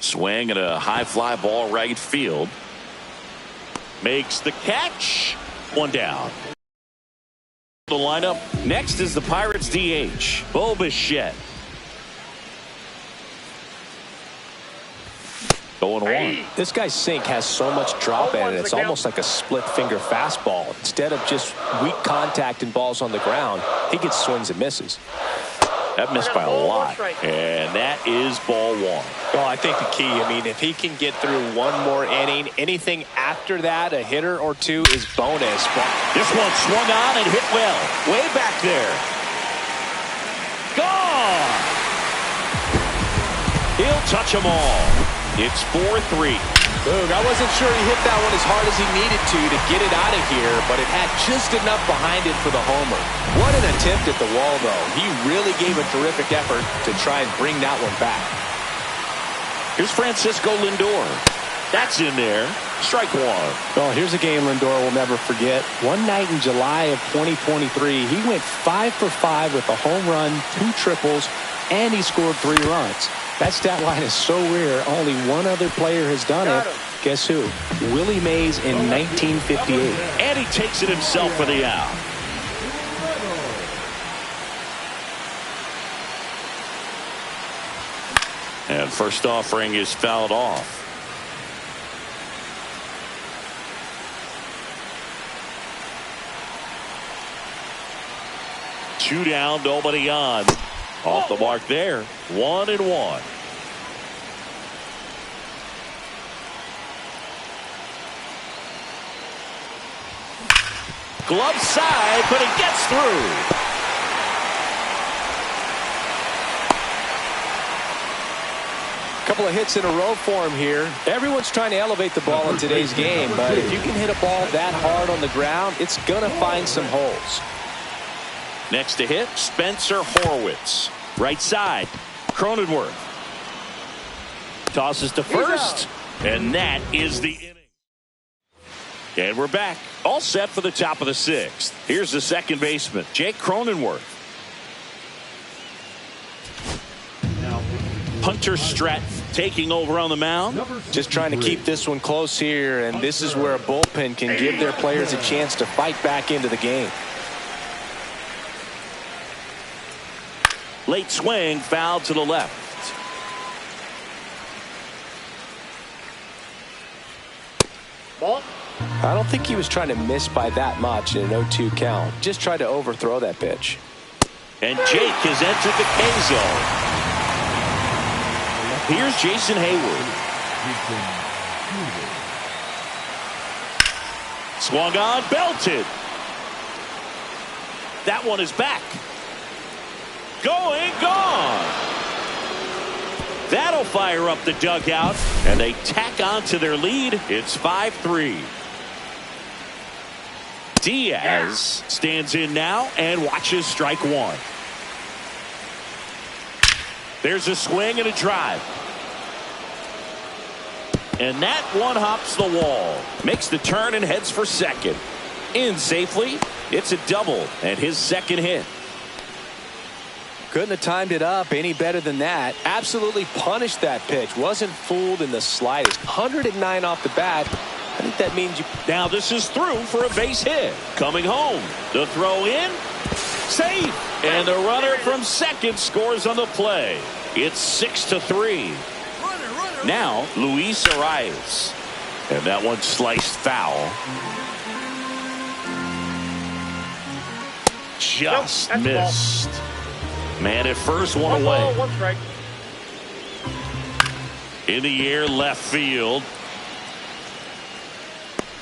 Swing and a high fly ball right field. Makes the catch. One down. The lineup. Next is the Pirates DH, Bo Bichette. Going one. This guy's sink has so much drop in it. It's almost like a split finger fastball. Instead of just weak contact and balls on the ground, he gets swings and misses. That missed by a lot. And that is ball one. Well, I think the key, I mean, if he can get through one more inning, anything after that, a hitter or two is bonus. But this one swung on and hit well. Way back there. Gone! He'll touch them all. It's 4-3. Boog, I wasn't sure he hit that one as hard as he needed to get it out of here, but it had just enough behind it for the homer. What an attempt at the wall, though. He really gave a terrific effort to try and bring that one back. Here's Francisco Lindor. That's in there. Strike one. Well, here's a game Lindor will never forget. One night in July of 2023, he went 5 for 5 with a home run, 2 triples, and he scored 3 runs. That stat line is so rare, only one other player has done it. Guess who? Willie Mays in 1958. And he takes it himself for the out. And first offering is fouled off. Two down, nobody on. Off the mark there. 1-1. Glove side, but it gets through. Couple of hits in a row for him here. Everyone's trying to elevate the ball in today's game, but if you can hit a ball that hard on the ground, it's going to find some holes. Next to hit, Spencer Horwitz. Right side, Cronenworth. Tosses to first, and that is the inning. And we're back. All set for the top of the 6th. Here's the second baseman, Jake Cronenworth. Hunter Stratton taking over on the mound. Just trying to keep this one close here, and this is where a bullpen can give their players a chance to fight back into the game. Late swing, foul to the left. Ball. I don't think he was trying to miss by that much in an 0-2 count. Just tried to overthrow that pitch. And Jake has entered the K zone. Here's Jason Hayward. Swung on, belted. That one is back. Going, gone. That'll fire up the dugout, and they tack on to their lead. It's 5-3. Diaz stands in now and watches strike one. There's a swing and a drive. And that one hops the wall. Makes the turn and heads for second. In safely. It's a double and his second hit. Couldn't have timed it up any better than that. Absolutely punished that pitch. Wasn't fooled in the slightest. 109 off the bat. I think that means you... Now this is through for a base hit. Coming home. The throw in. Safe. And the runner from second scores on the play. It's 6-3. Runner, Now, Luis Arias. And that one sliced foul. Just missed. Man at first, one away. Ball, one strike. In the air, left field.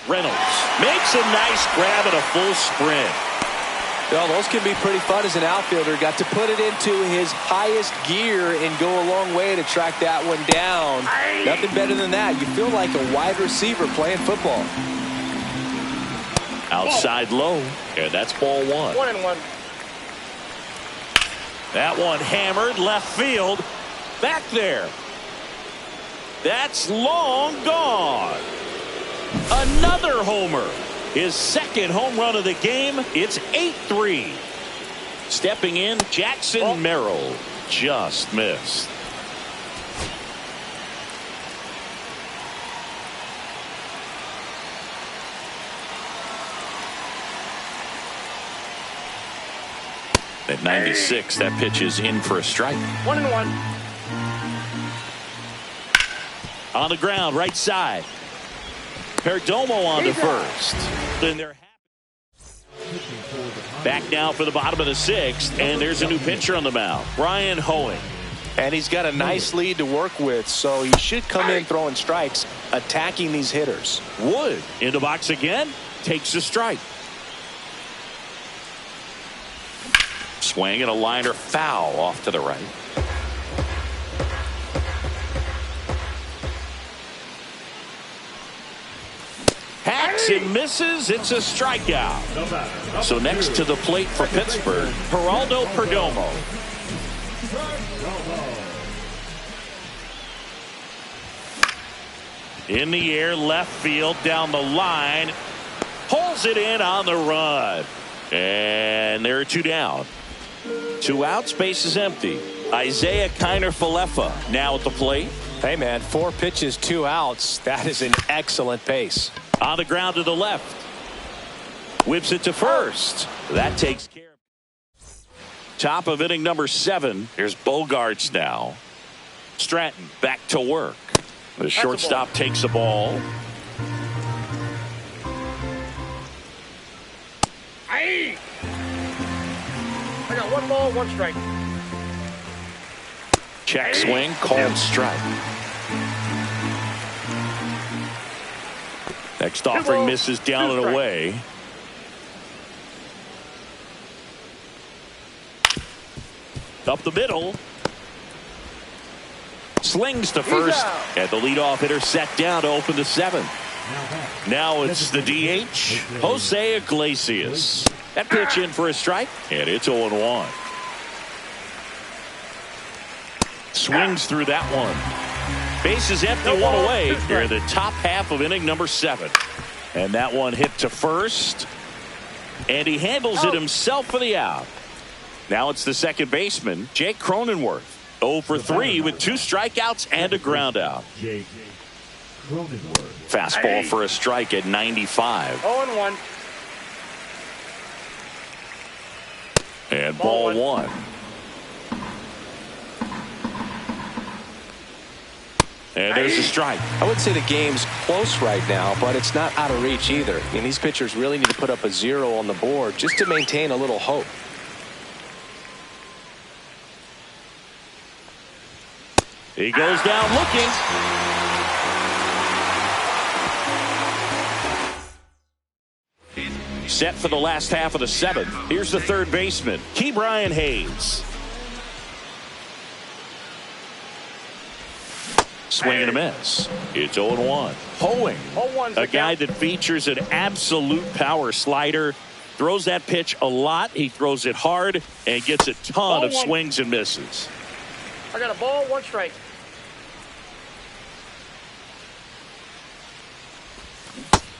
Reynolds makes a nice grab and a full sprint. Well, those can be pretty fun as an outfielder. Got to put it into his highest gear and go a long way to track that one down. Nothing better than that. You feel like a wide receiver playing football. Outside low, and that's ball one. 1-1. That one hammered left field. Back there. That's long gone. Another homer. His second home run of the game. It's 8-3. Stepping in, Jackson Merrill. Just missed. At 96, that pitch is in for a strike. 1-1. On the ground, right side. Perdomo on to first. Then they're back now for the bottom of the sixth, and there's a new pitcher on the mound, Brian Hoeing. And he's got a nice lead to work with, so he should come in throwing strikes, attacking these hitters. Wood in the box again, takes a strike. Swing and a liner foul off to the right. Hacks and misses. It's a strikeout. So next to the plate for Pittsburgh, Geraldo Perdomo. In the air, left field, down the line. Pulls it in on the run. And there are two down. 2 outs, base is empty. Isaiah Kiner-Falefa now at the plate. Hey, man, 4 pitches, 2 outs. That is an excellent pace. On the ground to the left. Whips it to first. That takes care of it. Top of inning number 7. Here's Bogarts now. Stratton back to work. The shortstop takes the ball. I got 1 ball, 1 strike. Check swing, called strike. Next offering misses down and away. Up the middle. Slings to first. And the leadoff hitter set down to open the 7th. Now it's the DH, Jose Iglesias. That pitch in for a strike, and it's 0-1. Swings through that one. Base is empty, 1 away. Here in the top half of inning number 7. And that one hit to first. And he handles it himself for the out. Now it's the second baseman, Jake Cronenworth. 0 for 3 with 2 strikeouts and a ground out. Fastball for a strike at 95. 0-1. And ball 1. And there's a strike. I would say the game's close right now, but it's not out of reach either. I mean, these pitchers really need to put up a 0 on the board just to maintain a little hope. He goes down looking. Set for the last half of the 7th. Here's the third baseman, Ke'Bryan Hayes. Swing and a miss. It's 0-1. Hoeing, a guy that features an absolute power slider. Throws that pitch a lot. He throws it hard and gets a ton of swings and misses. I got a ball, 1 strike.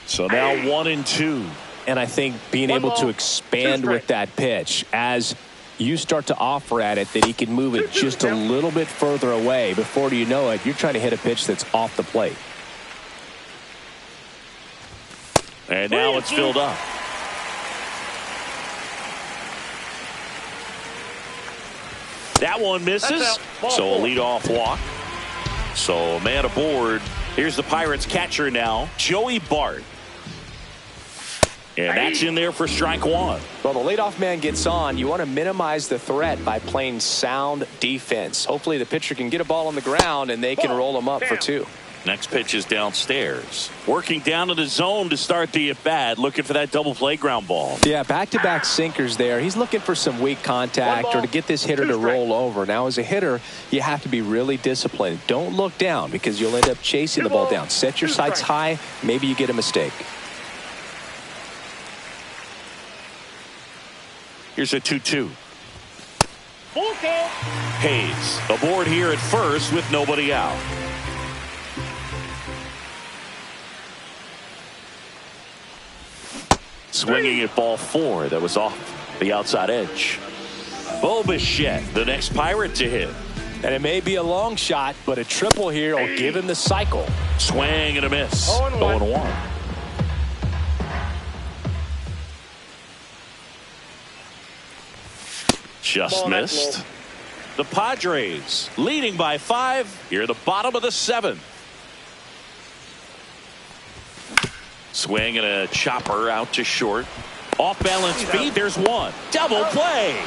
So now 1-2. And I think being able to expand with that pitch as you start to offer at it that he can move it just a little bit further away. Before you know it, you're trying to hit a pitch that's off the plate. And now it's filled up. That one misses. So a leadoff walk. So man aboard. Here's the Pirates catcher now, Joey Bart. And that's in there for strike one. Well, the leadoff man gets on. You want to minimize the threat by playing sound defense. Hopefully the pitcher can get a ball on the ground and they can roll him up for two. Next pitch is downstairs. Working down to the zone to start the at-bat. Looking for that double play ground ball. Yeah, back-to-back sinkers there. He's looking for some weak contact or to get this hitter to roll over. Now, as a hitter, you have to be really disciplined. Don't look down because you'll end up chasing the ball down. Set your sights high. Maybe you get a mistake. Here's a 2-2. Hayes aboard here at first with nobody out. Swinging at ball 4 that was off the outside edge. Bo Bichette, the next Pirate to hit. And it may be a long shot, but a triple here will give him the cycle. Swing and a miss. 0-1. Just missed. The Padres leading by 5 here at the bottom of the 7th. Swing and a chopper out to short. Off balance feed. There's one. Double play.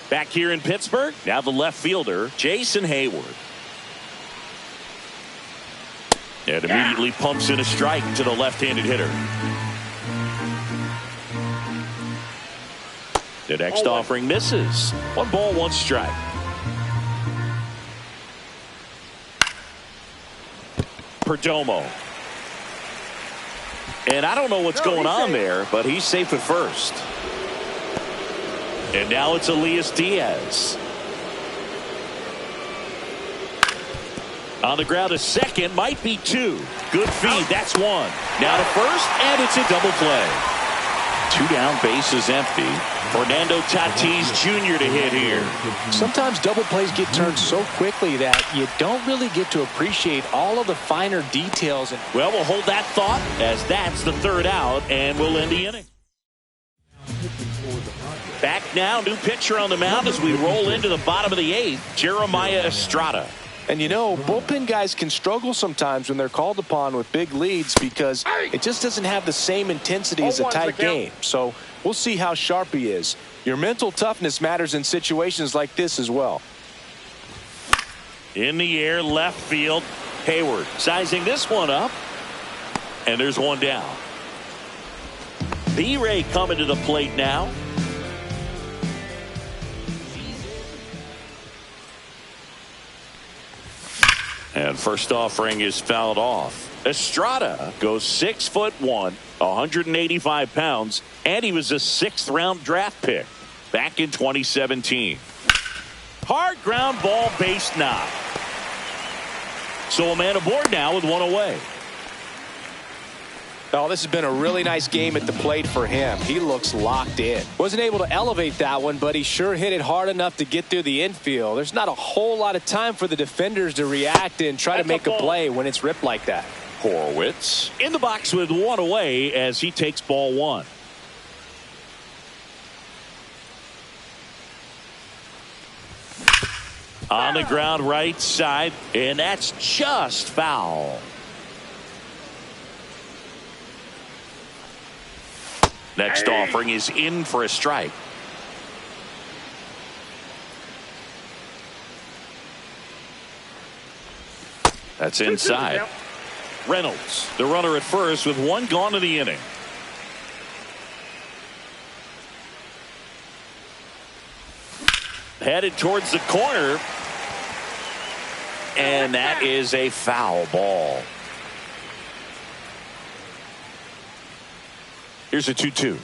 Back here in Pittsburgh. Now the left fielder, Jason Hayward. And immediately pumps in a strike to the left-handed hitter. The next offering misses. 1 ball, 1 strike. Perdomo. And I don't know what's going on there, but he's safe at first. And now it's Elias Diaz. On the ground, a second, might be 2. Good feed, that's 1. Now to first, and it's a double play. 2 down, bases empty. Fernando Tatis Jr. to hit here. Sometimes double plays get turned so quickly that you don't really get to appreciate all of the finer details. Well, we'll hold that thought as that's the 3rd out, and we'll end the inning. Back now, new pitcher on the mound as we roll into the bottom of the 8th, Jeremiah Estrada. And you know, bullpen guys can struggle sometimes when they're called upon with big leads because it just doesn't have the same intensity as a tight game. So we'll see how sharp he is. Your mental toughness matters in situations like this as well. In the air, left field. Hayward sizing this one up. And there's 1 down. B-Ray coming to the plate now. And first offering is fouled off. Estrada goes 6'1", 185 pounds, and he was a 6th round draft pick back in 2017. Hard ground ball, base knock. So a man aboard now with 1 away. Oh, this has been a really nice game at the plate for him. He looks locked in. Wasn't able to elevate that one, but he sure hit it hard enough to get through the infield. There's not a whole lot of time for the defenders to react and try to make a play when it's ripped like that. Horwitz in the box with 1 away as he takes ball 1. On the ground right side, and that's just foul. Next offering is in for a strike. That's inside. Reynolds, the runner at first with 1 gone in the inning. Headed towards the corner. And that is a foul ball. Here's a 2-2.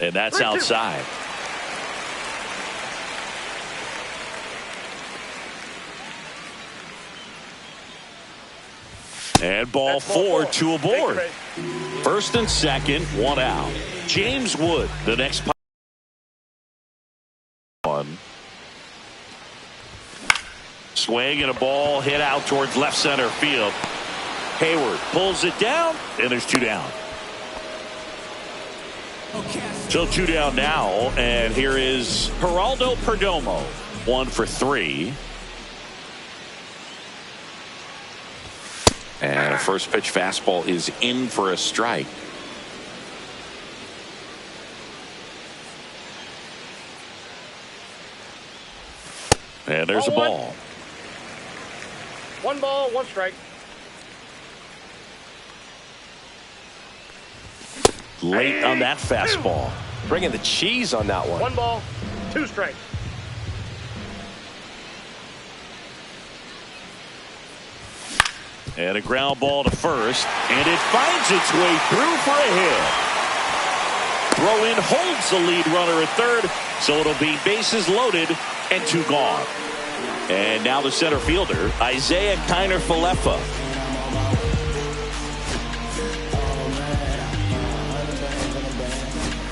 And that's outside. And ball 4, 2 aboard. First and second, 1 out. James Wood, the next one. Swing and a ball hit out towards left center field. Hayward pulls it down, and there's 2 down. So 2 down now, and here is Geraldo Perdomo. 1 for 3. And a first pitch fastball is in for a strike. And there's a ball. 1 ball, 1 strike. Late on that fastball. Bringing the cheese on that one. 1 ball, 2 strikes. And a ground ball to first. And it finds its way through for a hit. Throw in holds the lead runner at third. So it'll be bases loaded and 2 gone. And now the center fielder, Isaiah Kiner-Falefa.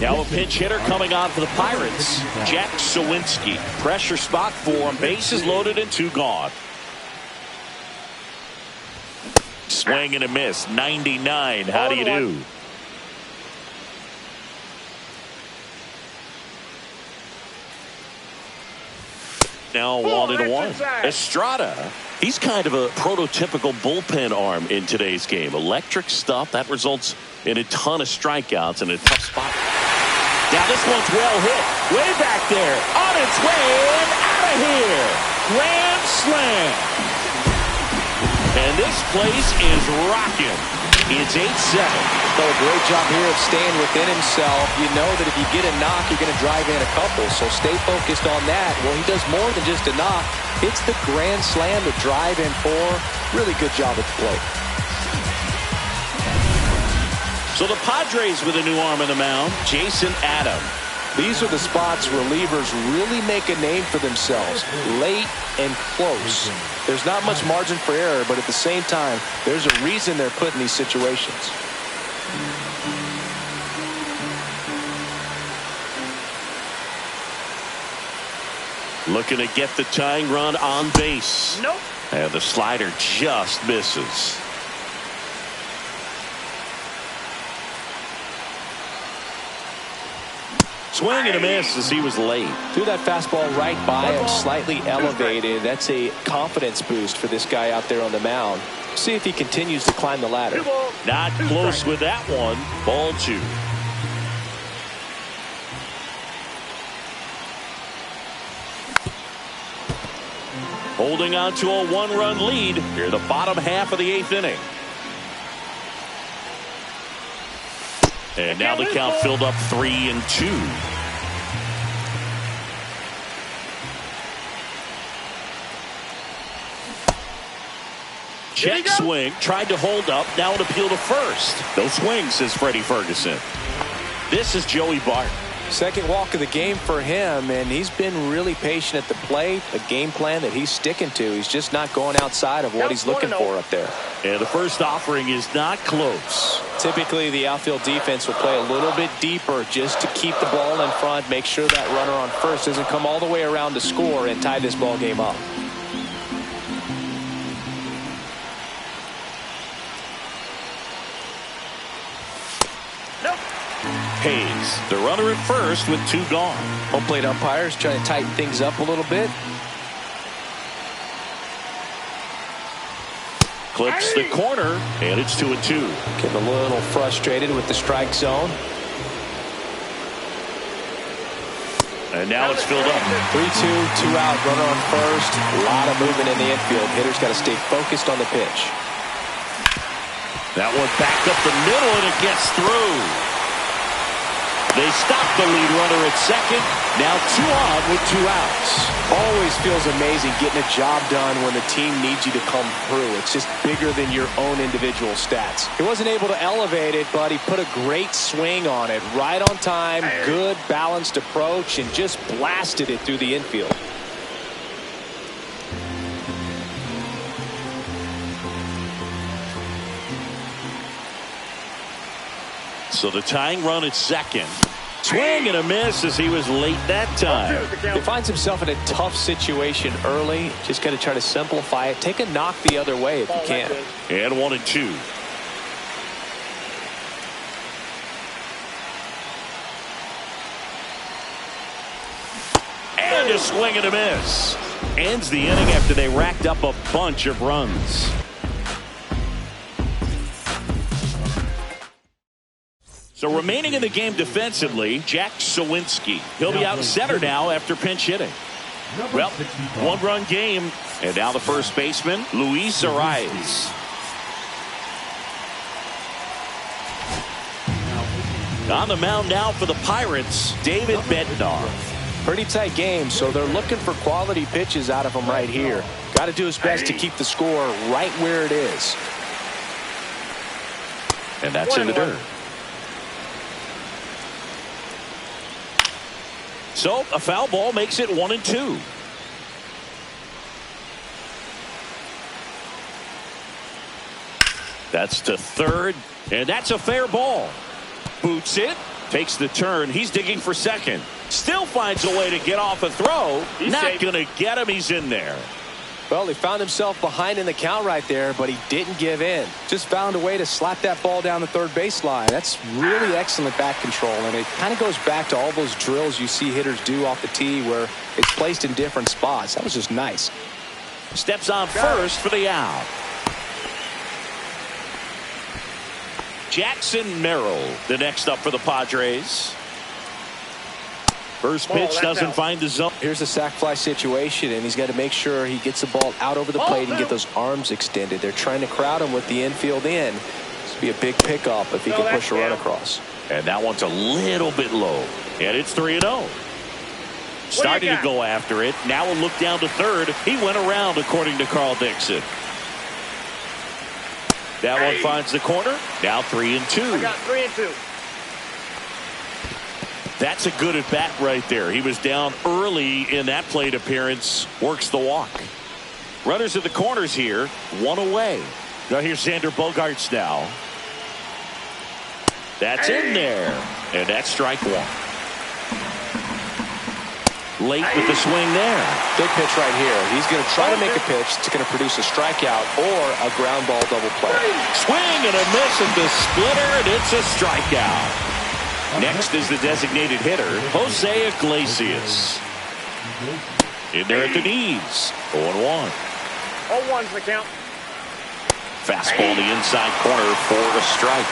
Now a pinch hitter coming on for the Pirates, Jack Sawinski. Pressure spot for him. Bases loaded and 2 gone. Swing and a miss. 99. How do you do? Now 1-1. Estrada. He's kind of a prototypical bullpen arm in today's game. Electric stuff that results in a ton of strikeouts in a tough spot. Now this one's well hit. Way back there. On its way and out of here. Grand slam. And this place is rocking. It's 8-7. So a great job here of staying within himself. You know that if you get a knock, you're going to drive in a couple. So stay focused on that. Well, he does more than just a knock. It's the grand slam to drive in 4. Really good job at the plate. So the Padres with a new arm in the mound, Jason Adam. These are the spots relievers really make a name for themselves. Late and close. There's not much margin for error, but at the same time, there's a reason they're put in these situations. Looking to get the tying run on base. Nope. And the slider just misses. Swing and a miss as he was late. Threw that fastball right by him, slightly elevated. That's a confidence boost for this guy out there on the mound. See if he continues to climb the ladder. Not close with that one. Ball 2. Holding on to a 1-run lead here, the bottom half of the 8th inning. And now the count filled up 3-2. Check swing, tried to hold up, now an appeal to first. No swing, says Freddie Ferguson. This is Joey Bart. Second walk of the game for him, and he's been really patient at the plate. A game plan that he's sticking to. He's just not going outside of what he's looking for up there. And the first offering is not close. Typically, the outfield defense will play a little bit deeper just to keep the ball in front, make sure that runner on first doesn't come all the way around to score and tie this ball game up. Hayes, the runner at first with 2 gone. Home plate umpires trying to tighten things up a little bit. Clips the corner, and it's 2-2. Getting a little frustrated with the strike zone. And now it's filled up. 3-2, 2 out, runner on first. A lot of movement in the infield. Hitters got to stay focused on the pitch. That one back up the middle, and it gets through. They stop the lead runner at second. Now 2 on with 2 outs. Always feels amazing getting a job done when the team needs you to come through. It's just bigger than your own individual stats. He wasn't able to elevate it, but he put a great swing on it. Right on time, good balanced approach, and just blasted it through the infield. So the tying run at second. Swing and a miss as he was late that time. He finds himself in a tough situation early. Just got to try to simplify it. Take a knock the other way if you can. And 1-2. And a swing and a miss. Ends the inning after they racked up a bunch of runs. So remaining in the game defensively, Jack Sawinski. He'll be out center now after pinch hitting. Well, one-run game, and now the first baseman, Luis Arias. On the mound now for the Pirates, David Bednar. Pretty tight game, so they're looking for quality pitches out of him right here. Got to do his best to keep the score right where it is. And that's in the dirt. So a foul ball makes it 1-2. That's to third, and that's a fair ball. Boots it, takes the turn. He's digging for second. Still finds a way to get off a throw. Not going to get him. He's in there. Well, he found himself behind in the count right there, but he didn't give in. Just found a way to slap that ball down the third baseline. That's really excellent back control, and it kind of goes back to all those drills you see hitters do off the tee where it's placed in different spots. That was just nice. Steps on first for the out. Jackson Merrill, the next up for the Padres. First pitch doesn't find the zone. Here's a sac fly situation, and he's got to make sure he gets the ball out over the plate and get those arms extended. They're trying to crowd him with the infield in. This would be a big pickup if he can push a run across. And that one's a little bit low. And it's 3-0. Starting to go after it. Now a look down to third. He went around, according to Carl Dixon. That one finds the corner. Now 3-2. I got 3-2. That's a good at bat right there. He was down early in that plate appearance. Works the walk. Runners at the corners here. One away. Now here's Xander Bogaerts now. That's in there. And that's strike one. Late with the swing there. Big pitch right here. He's going to try to make a pitch that's going to produce a strikeout or a ground ball double play. Swing and a miss at the splitter, and it's a strikeout. Next is the designated hitter, Jose Iglesias. In there at the knees. 0-1. 0-1's the count. Fastball in the inside corner for a strike.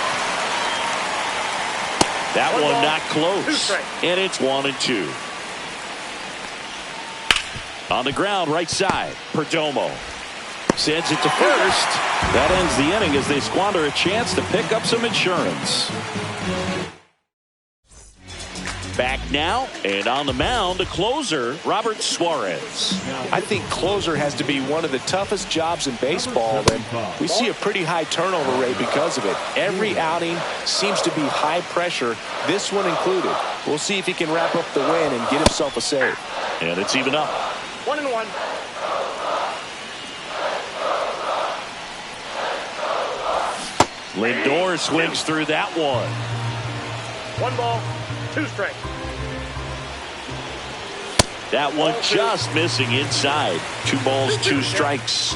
That one not close. And it's 1-2. On the ground, right side, Perdomo. Sends it to first. That ends the inning as they squander a chance to pick up some insurance. Back now, and on the mound, the closer, Robert Suarez. I think closer has to be one of the toughest jobs in baseball, and we see a pretty high turnover rate because of it. Every outing seems to be high pressure, this one included. We'll see if he can wrap up the win and get himself a save. And it's even up. 1-1. Lindor swings through that one. 1 ball, 2 strikes. That one just missing inside. 2 balls, 2 strikes.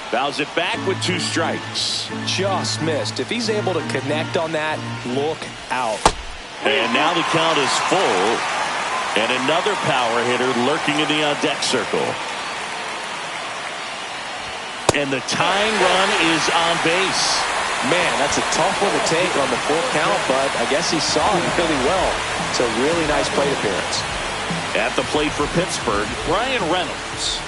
Fouls it back with 2 strikes. Just missed. If he's able to connect on that, look out. And now the count is full. And another power hitter lurking in the on-deck circle. And the tying run is on base. Man, that's a tough one to take on the full count, but I guess he saw it really well. It's a really nice plate appearance. At the plate for Pittsburgh, Ryan Reynolds.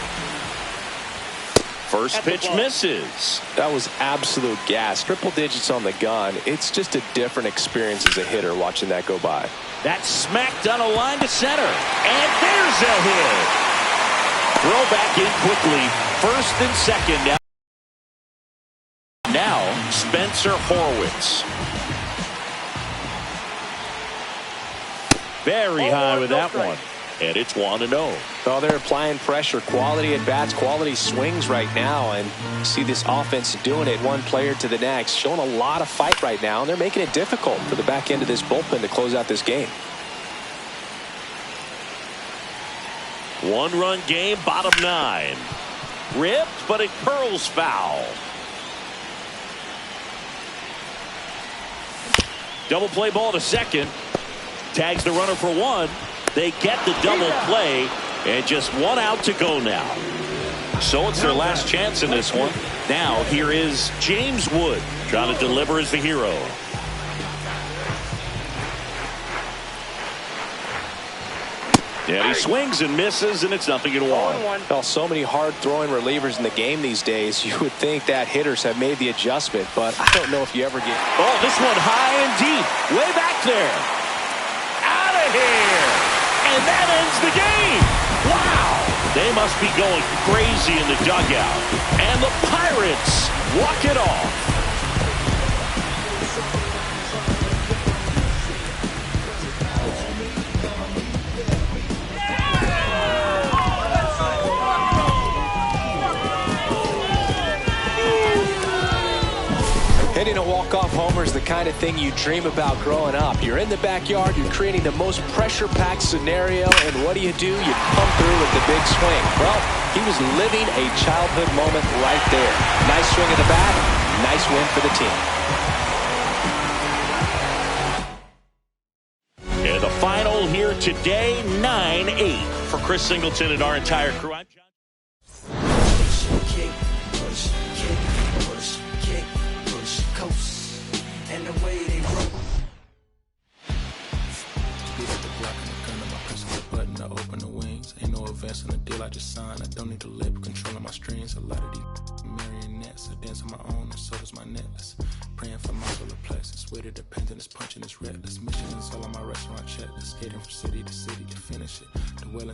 First pitch misses. That was absolute gas. Triple digits on the gun. It's just a different experience as a hitter watching that go by. That's smacked on a line to center. And there's a hit. Throw back in quickly. First and second now. Now Spencer Horwitz. Very high with that one. And it's 1-0. Well, they're applying pressure, quality at bats, quality swings right now, and see this offense doing it one player to the next, showing a lot of fight right now, and they're making it difficult for the back end of this bullpen to close out this game. 1-run game, bottom 9. Ripped, but it curls foul. Double play ball to second. Tags the runner for 1. They get the double play, and just 1 out to go now. So it's their last chance in this one. Now here is James Wood trying to deliver as the hero. Yeah, he swings and misses, and it's 0-1. Well, so many hard-throwing relievers in the game these days, you would think that hitters have made the adjustment, but I don't know if you ever get... Oh, this one high and deep, way back there. Out of here! And that ends the game! Wow! They must be going crazy in the dugout. And the Pirates walk it off. Hitting a walk-off homer is the kind of thing you dream about growing up. You're in the backyard, you're creating the most pressure-packed scenario, and what do? You come through with the big swing. Well, he was living a childhood moment right there. Nice swing of the bat, nice win for the team. And the final here today, 9-8 for Chris Singleton and our entire crew. I'm John. And the way they roll. Button to open the wings. Ain't no advance in the deal I just signed. I don't need to lip controlling my strings. A lot of these marionettes. I dance on my own and so does my necklace. Praying for my solar plexus. Way to dependence, punching is reckless. Mission is all on my restaurant checklist. Skating from city to city to finish it. The well